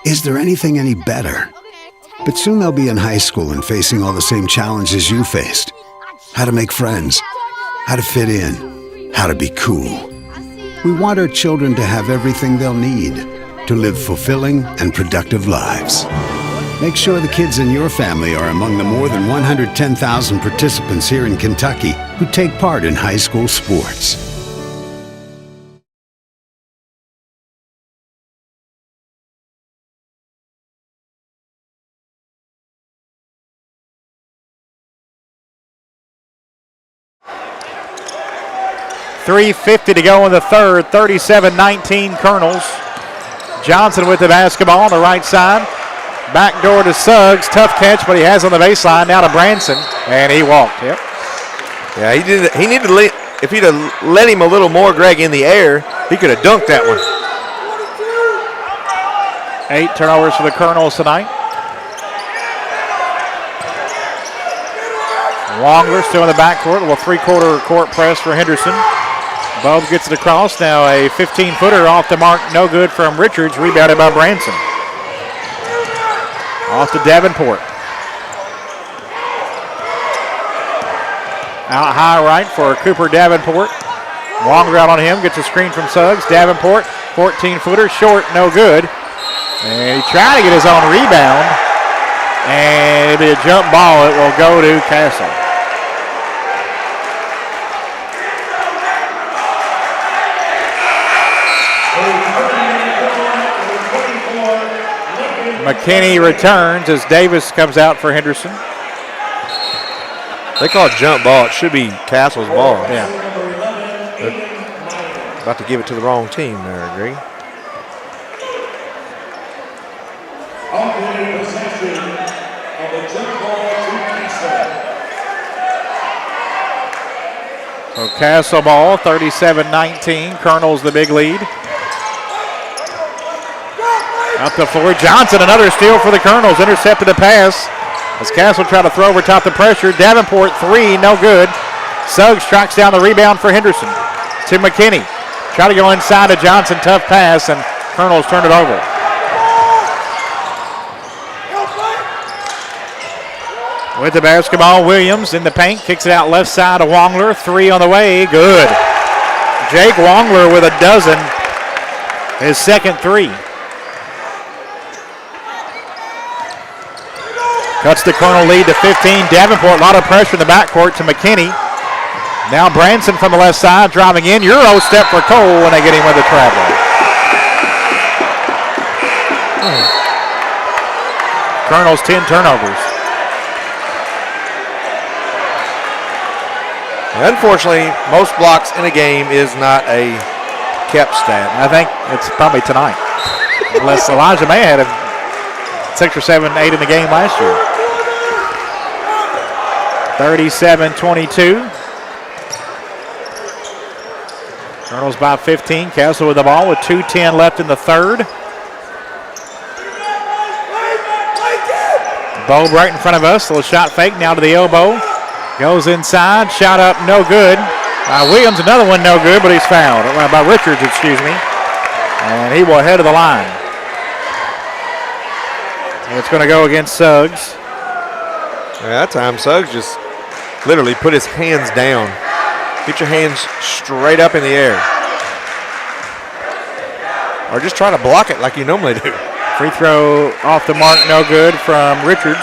Is there anything any better? But soon they'll be in high school and facing all the same challenges you faced. How to make friends, how to fit in, how to be cool. We want our children to have everything they'll need to live fulfilling and productive lives. Make sure the kids in your family are among the more than 110,000 participants here in Kentucky who take part in high school sports. .350 to go in the third. 37-19 Colonels. Johnson with the basketball on the right side. Back door to Suggs. Tough catch, but he has on the baseline. Now to Branson, and he walked. Yep. Yeah, he did. He needed to let. If he'd have let him a little more, Greg, in the air, he could have dunked that one. 8 turnovers for the Colonels tonight. Longer still in the backcourt. A little 3-quarter court press for Henderson. Bob gets it across. Now a 15-footer off the mark. No good from Richards. Rebounded by Branson. Off to Davenport. Out high right for Cooper Davenport. Wongler out on him, gets a screen from Suggs. Davenport, 14-footer, short, no good. And he tried to get his own rebound. And it'll be a jump ball. It will go to Castle. McKinney returns as Davis comes out for Henderson. They call it jump ball. It should be Castle's ball. Yeah. They're about to give it to the wrong team there, agree? So Castle ball, 37-19. Colonel's the big lead. Up the floor, Johnson, another steal for the Colonels. Intercepted a pass as Castle tried to throw over top the pressure. Davenport, three, no good. Suggs tracks down the rebound for Henderson. To McKinney. Try to go inside to Johnson, tough pass, and Colonels turn it over. With the basketball, Williams in the paint, kicks it out left side to Wongler. Three on the way, good. Jake Wongler with a dozen, his second three. Cuts the Colonel lead to 15. Davenport, a lot of pressure in the backcourt to McKinney. Now Branson from the left side driving in. Euro step for Cole when they get him with the travel. Colonel's 10 turnovers. Unfortunately, most blocks in a game is not a kept stat. I think it's probably tonight. Unless Elijah May had 6 or 7, 8 in the game last year. 37-22. Colonels by 15. Castle with the ball with 2:10 left in the third. Bow right in front of us. Little shot fake now to the elbow. Goes inside. Shot up, no good. Williams, another one, no good, but he's fouled. By Richards, excuse me. And he will head of the line. And it's going to go against Suggs. Yeah, that time Suggs just literally put his hands down. Get your hands straight up in the air. Or just try to block it like you normally do. Free throw off the mark, no good from Richards.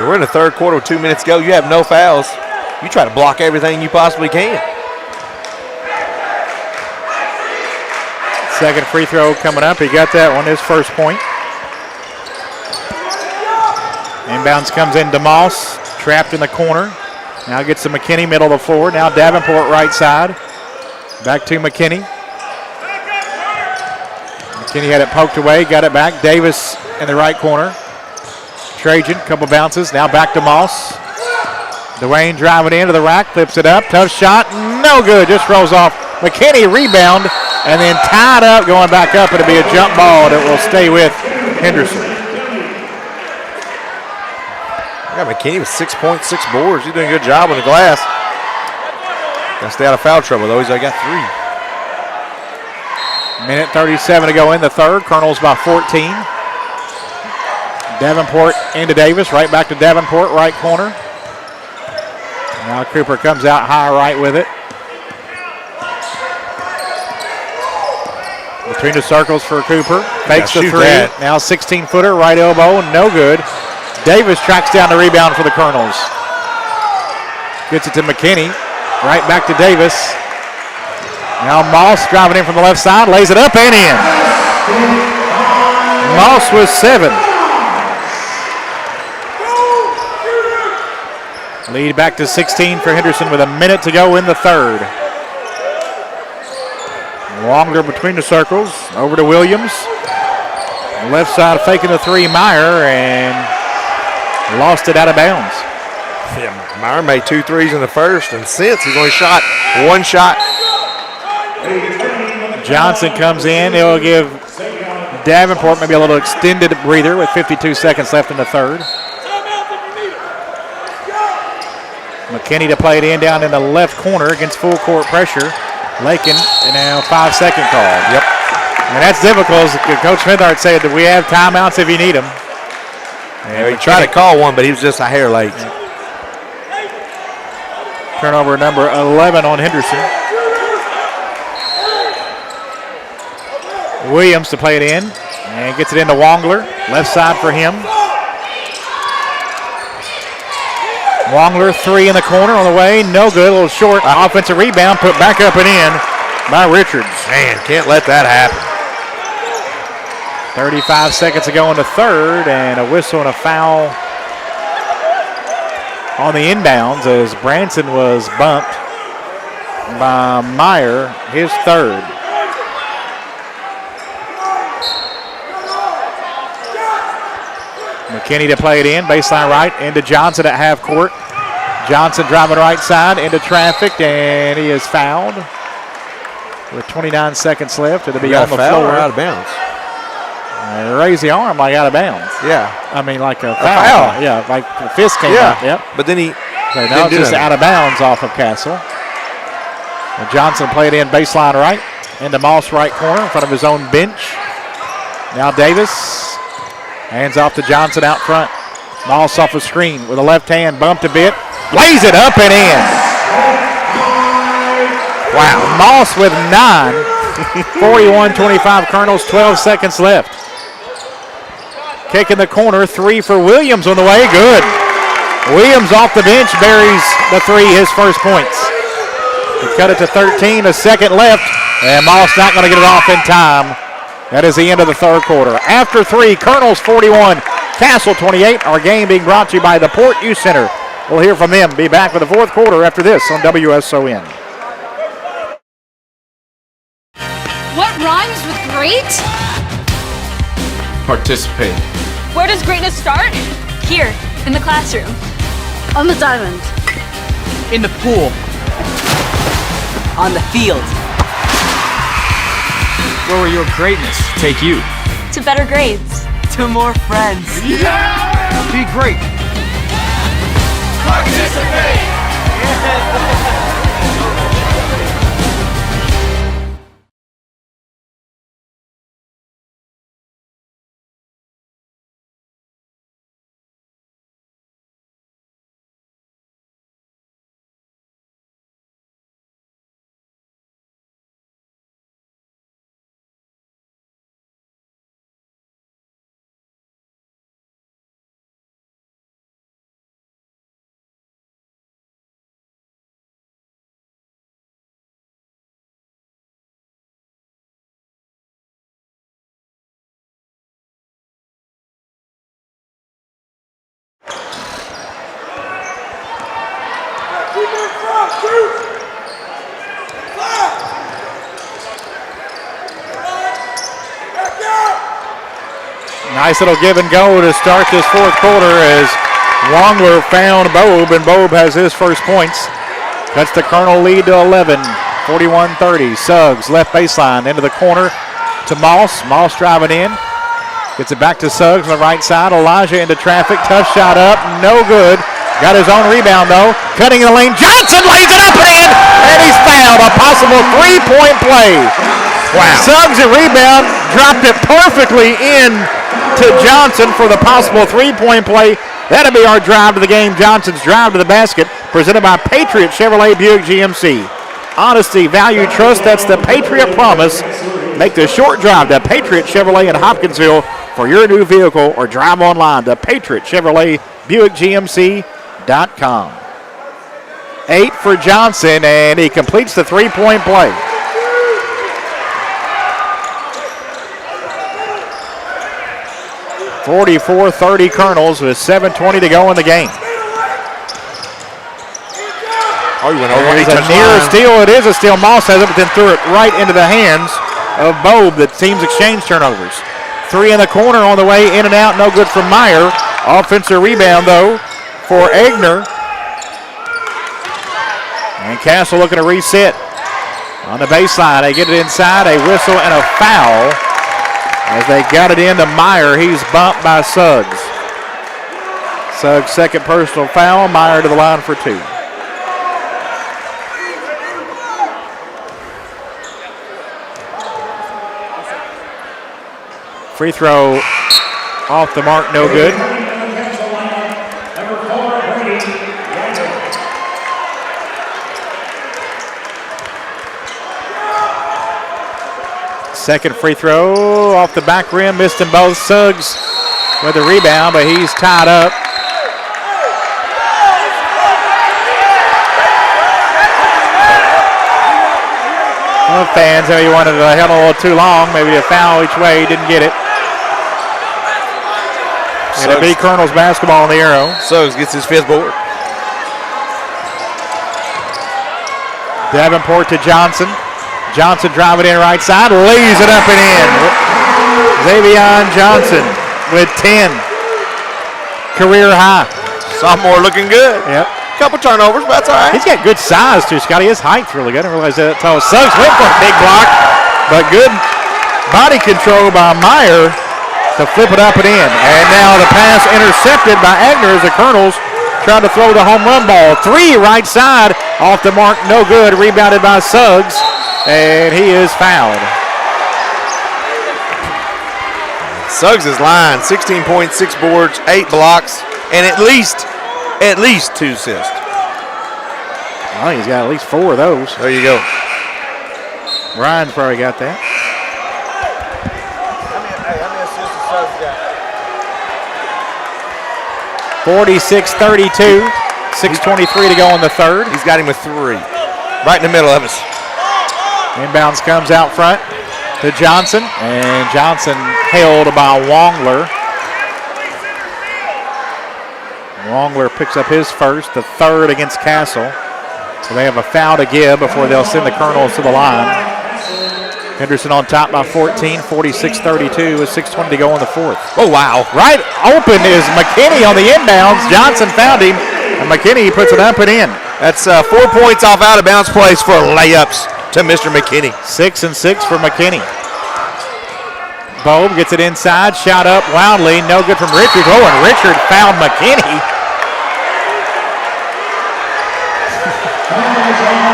We're in the third quarter with 2 minutes to go. You have no fouls. You try to block everything you possibly can. Second free throw coming up. He got that one, his first point. Inbounds comes in DeMoss, trapped in the corner. Now gets to McKinney, middle of the floor. Now Davenport right side. Back to McKinney. McKinney had it poked away, got it back. Davis in the right corner. Trajan, couple bounces. Now back to Moss. Dwayne driving into the rack, flips it up. Tough shot, no good, just rolls off. McKinney rebound, and then tied up, going back up. It'll be a jump ball that will stay with Henderson. Yeah, McKinney with 6 points, 6 boards. He's doing a good job on the glass. Got to stay out of foul trouble, though. He's only got 3. Minute 37 to go in the third. Colonels by 14. Davenport into Davis. Right back to Davenport, right corner. Now Cooper comes out high right with it. Between the circles for Cooper. Fakes the three. That. Now 16-footer, right elbow, no good. Davis tracks down the rebound for the Colonels. Gets it to McKinney. Right back to Davis. Now Moss driving in from the left side. Lays it up and in. Moss with 7. Lead back to 16 for Henderson with a minute to go in the third. Wongler between the circles. Over to Williams. Left side faking the three, Meyer, and lost it out of bounds. Yeah, Meyer made 2 threes in the first, and since he's only shot 1 shot. Johnson comes in. He'll give Davenport maybe a little extended breather with 52 seconds left in the third. McKinney to play it in down in the left corner against full court pressure. Lakin, and now 5-second call. Yep. And that's difficult. Coach Smithart said that we have timeouts if you need them. Yeah, he tried to call one, but he was just a hair late. Turnover number 11 on Henderson. Williams to play it in and gets it into Wongler. Left side for him. Wongler, three in the corner on the way. No good. A little short. Offensive rebound put back up and in by Richards. Man, can't let that happen. 35 seconds to go in the third, and a whistle and a foul on the inbounds as Branson was bumped by Meyer, his third. McKinney to play it in, baseline right, into Johnson at half court. Johnson driving right side into traffic, and he is fouled with 29 seconds left. It'll be on the floor. Or out of bounds? Raise the arm like out of bounds. Yeah. I mean, like a foul. Yeah, like the fist came out. Yep. But then he so now it's just out of bounds off of Castle. And Johnson played in baseline right into Moss right corner in front of his own bench. Now Davis hands off to Johnson out front. Moss off a screen with a left hand, bumped a bit, lays it up and in. Wow, Moss with 9. 41-25 Colonels, 12 seconds left. Kick in the corner, three for Williams on the way, good. Williams off the bench buries the three, his first points. He cut it to 13, a second left, and Moss not going to get it off in time. That is the end of the third quarter. After three, Colonels 41, Castle 28. Our game being brought to you by the Port Youth Center. We'll hear from them. Be back with the fourth quarter after this on WSON. What rhymes with great? Participate. Where does greatness start? Here, in the classroom. On the diamond. In the pool. On the field. Where will your greatness take you? To better grades. To more friends. Yeah! Be great. Participate! Nice little give and go to start this fourth quarter as Wongler found Bobe, and Bobe has his first points. Cuts the Colonel lead to 11, 41-30. Suggs left baseline into the corner to Moss. Moss driving in. Gets it back to Suggs on the right side. Elijah into traffic. Tough shot up. No good. Got his own rebound, though. Cutting in the lane. Johnson lays it up and in. And he's fouled. A possible three-point play. Wow. Suggs a rebound. Dropped it perfectly in to Johnson for the possible three-point play. That'll be our drive to the game. Johnson's drive to the basket, presented by Patriot Chevrolet Buick GMC. Honesty, value, trust, that's the Patriot promise. Make the short drive to Patriot Chevrolet in Hopkinsville for your new vehicle, or drive online to Patriot Chevrolet Buick GMC.com. 8 for Johnson, and he completes the three-point play. (44-30) Colonels with 7:20 to go in the game. Oh, he went over. It's a near steal. It is a steal. Moss has it, but then threw it right into the hands of Bobe. The team's exchange turnovers. Three in the corner on the way, in and out. No good from Meyer. Offensive rebound, though, for Egner. And Castle looking to reset on the baseline. They get it inside. A whistle and a foul. As they got it into Meyer, he's bumped by Suggs. Suggs' second personal foul. Meyer to the line for two. Free throw off the mark, no good. Second free throw off the back rim, missed them both. Suggs with the rebound, but he's tied up. Well, fans, he wanted to held a little too long, maybe a foul each way, didn't get it. It'll be Colonel's basketball on the arrow. Suggs gets his 5th board. Davenport to Johnson. Johnson driving in right side, lays it up and in. Xavion Johnson with 10. Career high. Sophomore looking good. Yep. Couple turnovers, but that's all right. He's got good size too, Scotty. His height's really good. I didn't realize that tall. Suggs went for a big block, but good body control by Meyer to flip it up and in. And now the pass intercepted by Agner as the Colonels trying to throw the home run ball. 3 right side off the mark, no good. Rebounded by Suggs, and he is fouled. Suggs' line, 16 points, 6 boards, 8 blocks, and at least 2 assists. Oh, he's got at least 4 of those. There you go. Ryan's probably got that. How many assists has Suggs got? 46-32. 6:23 to go in the third. He's got him with 3. Right in the middle of us. Inbounds comes out front to Johnson, and Johnson held by Wongler. Wongler picks up his first, the third against Castle. So they have a foul to give before they'll send the Colonels to the line. Henderson on top by 14, 46-32 with 6:20 to go in the fourth. Oh, wow. Right open is McKinney on the inbounds. Johnson found him, and McKinney puts it up and in. That's 4 points off out of bounds plays for layups to Mr. McKinney. 6 and 6 for McKinney. Bobe gets it inside, shot up wildly, no good from Richard. Oh, and Richard found McKinney.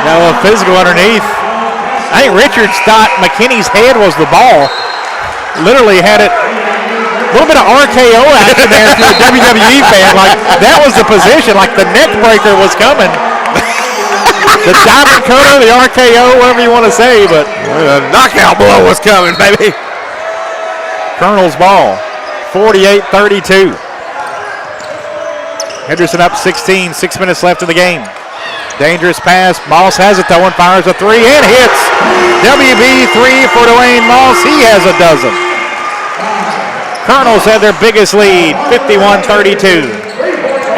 Now a physical underneath. I think Richards thought McKinney's head was the ball. Literally had it, a little bit of RKO action there if you're a WWE fan. Like, that was the position, like the neck breaker was coming. The diamond cutter, the RKO, whatever you want to say, but the knockout blow was coming, baby. Colonel's ball, 48-32. Henderson up 16, 6 minutes left in the game. Dangerous pass, Moss has it though and fires a 3 and hits. WB 3 for Dwayne Moss, he has a dozen. Colonels have their biggest lead, 51-32.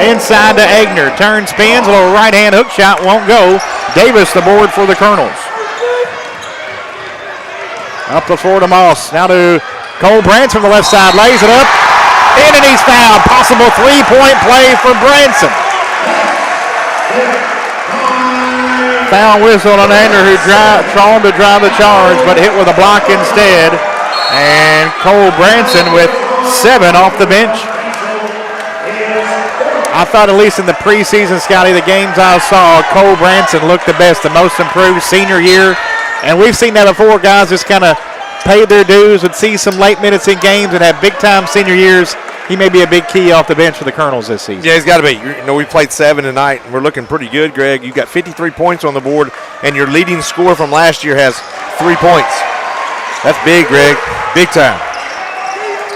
Inside to Agner, turns, spins, a little right hand hook shot, won't go. Davis the board for the Colonels. Up the floor to Moss, now to Cole Branson from the left side, lays it up, in and he's fouled. Possible 3-point play for Branson. Foul whistle on Agner, who trying to drive the charge, but hit with a block instead. And Cole Branson with 7 off the bench. I thought at least in the preseason, Scotty, the games I saw, Cole Branson looked the best, the most improved senior year. And we've seen that before, guys just kind of paid their dues, would see some late minutes in games and have big-time senior years. He may be a big key off the bench for the Colonels this season. Yeah, he's got to be. You know, we played 7 tonight, and we're looking pretty good, Greg. You got 53 points on the board, and your leading scorer from last year has 3 points. That's big, Greg. Big time.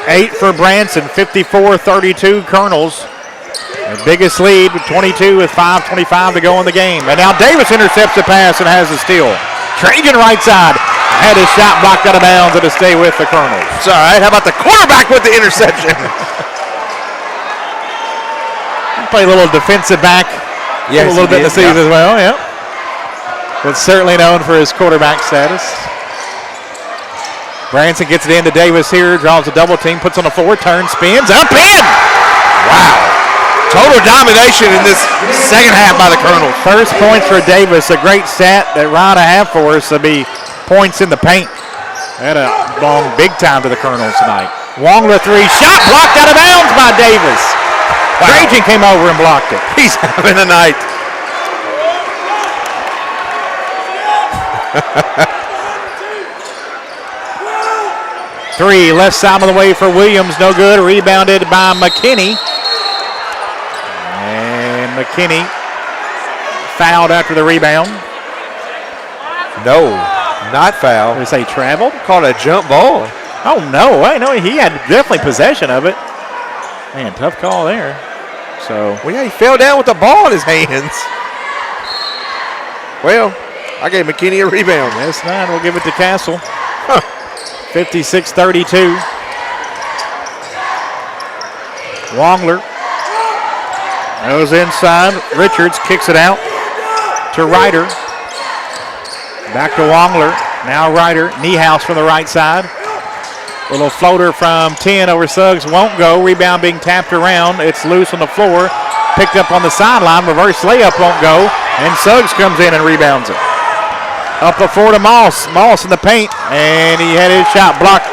8 for Branson, 54-32 Colonels. Their biggest lead with 22 with 5:25 to go in the game. And now Davis intercepts the pass and has the steal. Trajan right side. Had his shot blocked out of bounds and to stay with the Colonels. It's all right. How about the quarterback with the interception? Play a little defensive back yes, a little bit in the season as well, yeah. But certainly known for his quarterback status. Branson gets it into Davis here, draws a double team, puts on the floor, turns, spins, up in! Wow. Total domination in this second half by the Colonels. First points for Davis, a great stat that Ryan have for us to be points in the paint. That belonged big time to the Colonels tonight. Wongler 3, shot blocked out of bounds by Davis. Wow. Trajan came over and blocked it. He's having a night. Three, left side of the way for Williams, no good. Rebounded by McKinney. And McKinney fouled after the rebound. No Not foul. Did they say traveled? Called a jump ball. Oh, no. I know he had definitely possession of it. Man, tough call there. So. Well, yeah, he fell down with the ball in his hands. Well, I gave McKinney a rebound. That's 9. We'll give it to Castle. 56-32. Wongler goes inside. Richards kicks it out to Ryder. Back to Wongler. Now Ryder. Niehaus from the right side. Little floater from 10 over Suggs. Won't go. Rebound being tapped around. It's loose on the floor. Picked up on the sideline. Reverse layup won't go. And Suggs comes in and rebounds it. Up the floor to Moss. Moss in the paint. And he had his shot blocked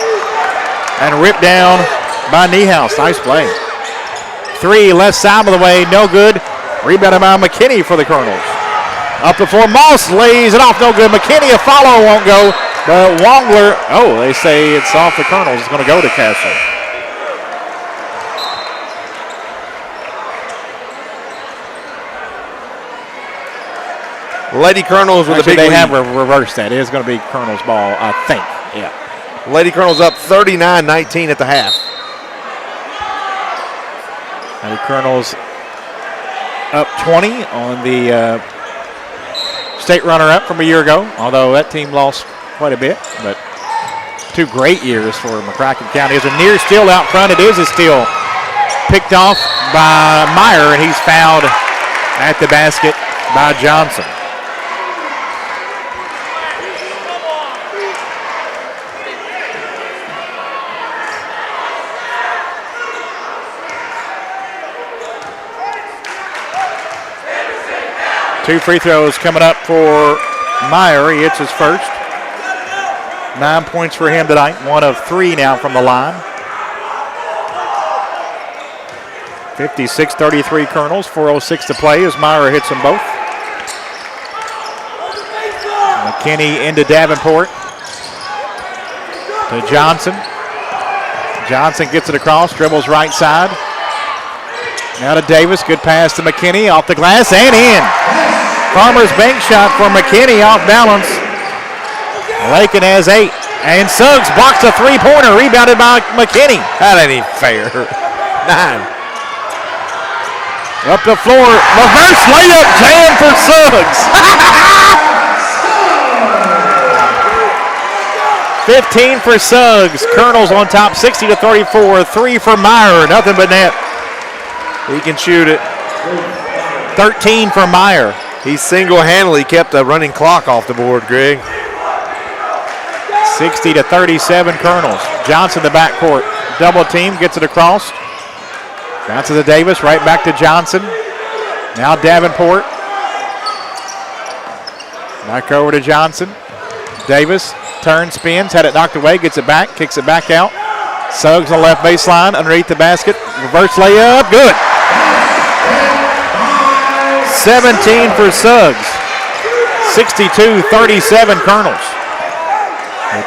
and ripped down by Niehaus. Nice play. 3 left side of the way. No good. Rebounded by McKinney for the Colonels. Up the floor. Moss lays it off. No good. McKinney, a follow won't go. But Wongler, they say it's off the Colonels. It's going to go to Castle. Lady Colonels with a big lead. They have reversed that. It is going to be Colonels ball, I think. Yeah. Lady Colonels up 39-19 at the half. Lady Colonels up 20 on the state runner-up from a year ago, although that team lost quite a bit, but 2 great years for McCracken County. There's a near steal out front. It is a steal picked off by Meyer, and he's fouled at the basket by Johnson. Two free throws coming up for Meyer. He hits his first. 9 points for him tonight. 1 of 3 now from the line. 56-33 Colonels. 4:06 to play as Meyer hits them both. McKinney into Davenport. To Johnson. Johnson gets it across. Dribbles right side. Now to Davis. Good pass to McKinney. Off the glass and in. Farmer's bank shot for McKinney off balance. Lakin has 8. And Suggs blocks a 3-pointer. Rebounded by McKinney. That ain't even fair. 9. Up the floor. Reverse layup jam for Suggs. 15 for Suggs. Colonels on top 60-34. 3 for Meyer. Nothing but net. He can shoot it. 13 for Meyer. He single-handedly kept a running clock off the board, Greg. 60-37 Colonels. Johnson the backcourt. Double team, gets it across. Bounce to the Davis, right back to Johnson. Now Davenport. Back over to Johnson. Davis turns, spins, had it knocked away, gets it back, kicks it back out. Suggs on the left baseline, underneath the basket. Reverse layup, good. 17 for Suggs. 62-37 Colonels.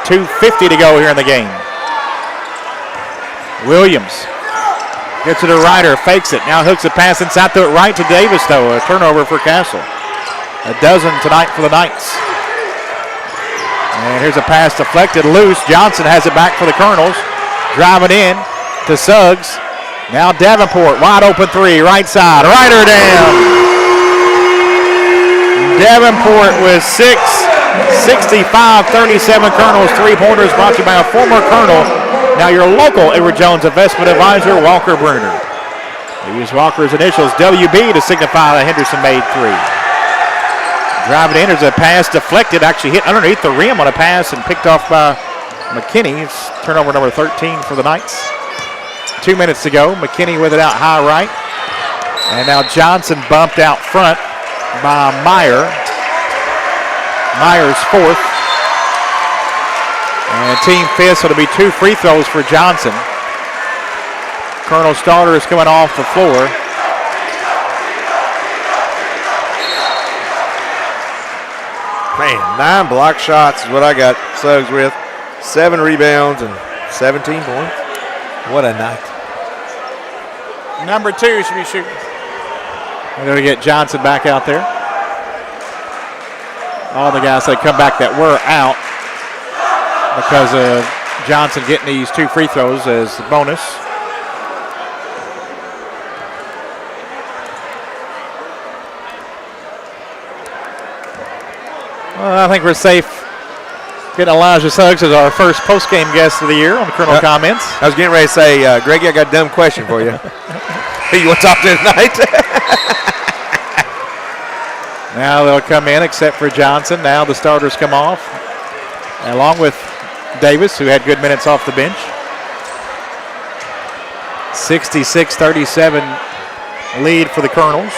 2:50 to go here in the game. Williams gets it to Ryder, fakes it. Now hooks a pass inside to it right to Davis, though. A turnover for Castle. A dozen tonight for the Knights. And here's a pass deflected loose. Johnson has it back for the Colonels. Driving in to Suggs. Now Davenport, wide open 3, right side. Ryder down. Davenport with 6. 65-37 Colonels. 3-pointers brought to you by a former Colonel. Now your local Edward Jones investment advisor, Walker Bruner. They use Walker's initials WB to signify that Henderson made 3. Driving in, there's a pass deflected, actually hit underneath the rim on a pass and picked off by McKinney. It's turnover number 13 for the Knights. 2 minutes to go. McKinney with it out high right. And now Johnson bumped out front by Meyer. Meyer's 4th. And team 5th, so it'll be 2 free throws for Johnson. Colonel starter is coming off the floor. Man, 9 block shots is what I got Suggs with. 7 rebounds and 17 points. What a night. Number 2 should be shooting. We're going to get Johnson back out there. All the guys that come back that were out because of Johnson getting these 2 free throws as the bonus. Well, I think we're safe getting Elijah Suggs as our first post-game guest of the year on the Colonel Comments. I was getting ready to say, Greggy, I got a dumb question for you. Who you want to talk to tonight? Now they'll come in except for Johnson. Now the starters come off, along with Davis, who had good minutes off the bench. 66-37 lead for the Colonels.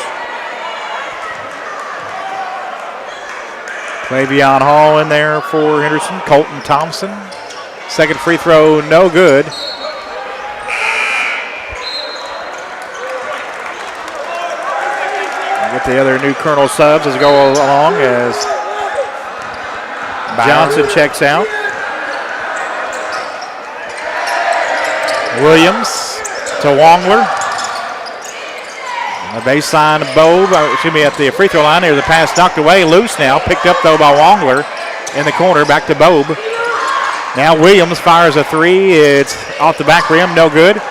Clavion Hall in there for Henderson. Colton Thompson. Second free throw, no good. Get the other new Colonel subs as we go along as Johnson checks out. Williams to Wongler. On the baseline, at the free throw line. There's a pass knocked away, loose now. Picked up, though, by Wongler in the corner. Back to Bobe. Now Williams fires a 3. It's off the back rim, no good.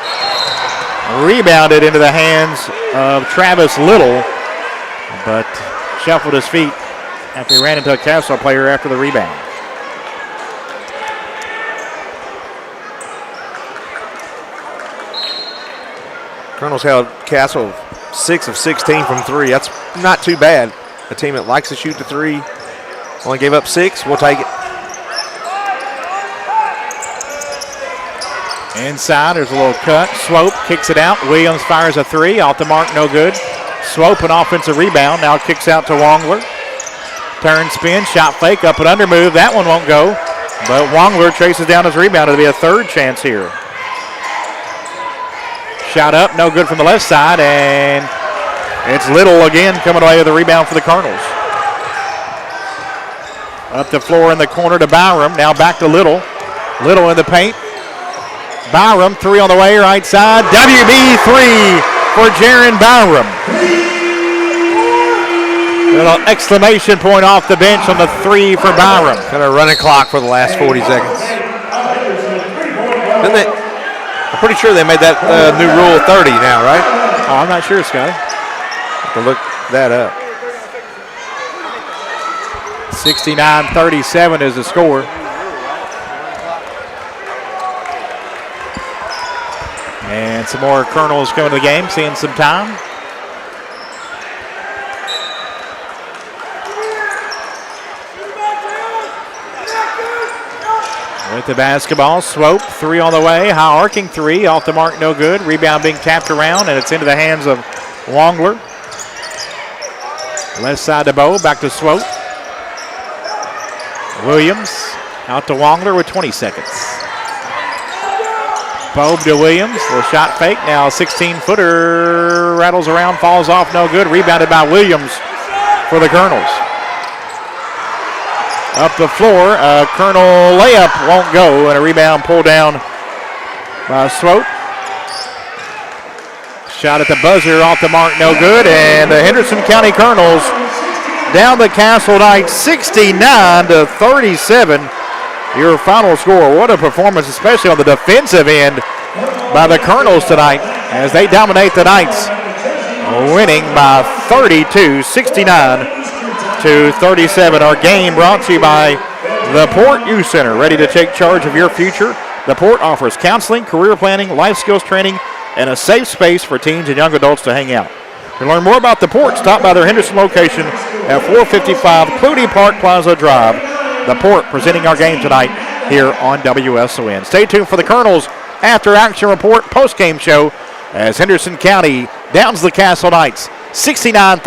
Rebounded into the hands of Travis Little, but shuffled his feet after he ran into a Castle player after the rebound. Colonels held Castle 6 of 16 from 3. That's not too bad. A team that likes to shoot the 3 only gave up 6. We'll take it. Inside, there's a little cut. Swope kicks it out. Williams fires a 3. Off the mark, no good. Swope, an offensive rebound. Now kicks out to Wongler. Turn, spin, shot fake, up and under move. That one won't go. But Wongler traces down his rebound. It'll be a third chance here. Shot up, no good from the left side, and it's Little again coming away with the rebound for the Colonels. Up the floor in the corner to Byram. Now back to Little. Little in the paint. Byram, 3 on the way, right side. WB3 for Jaron Byram. Little exclamation point off the bench on the 3 for Byram. Kind of running clock for the last 40 seconds. I'm pretty sure they made that new rule 30 now, right? Oh, I'm not sure, Scotty. Have to look that up. 69-37 is the score. And some more Colonels coming to the game, seeing some time. With the basketball, Swope, 3 on the way, high arcing 3, off the mark, no good. Rebound being tapped around, and it's into the hands of Wongler. Left side to Bowe, back to Swope. Williams out to Wongler with 20 seconds. Bowe to Williams, little shot fake, now a 16-footer, rattles around, falls off, no good. Rebounded by Williams for the Colonels. Up the floor, Colonel layup won't go, and a rebound pulled down by Swope. Shot at the buzzer, off the mark, no good, and the Henderson County Colonels down the Castle Knights 69-37. Your final score. What a performance, especially on the defensive end by the Colonels tonight as they dominate the Knights, winning by 32, 69-37. Our game brought to you by the Port Youth Center, ready to take charge of your future. The Port offers counseling, career planning, life skills training, and a safe space for teens and young adults to hang out. To learn more about the Port, stop by their Henderson location at 455 Clooney Park Plaza Drive. The Port presenting our game tonight here on WSON. Stay tuned for the Colonels After Action Report post-game show as Henderson County downs the Castle Knights 69-30.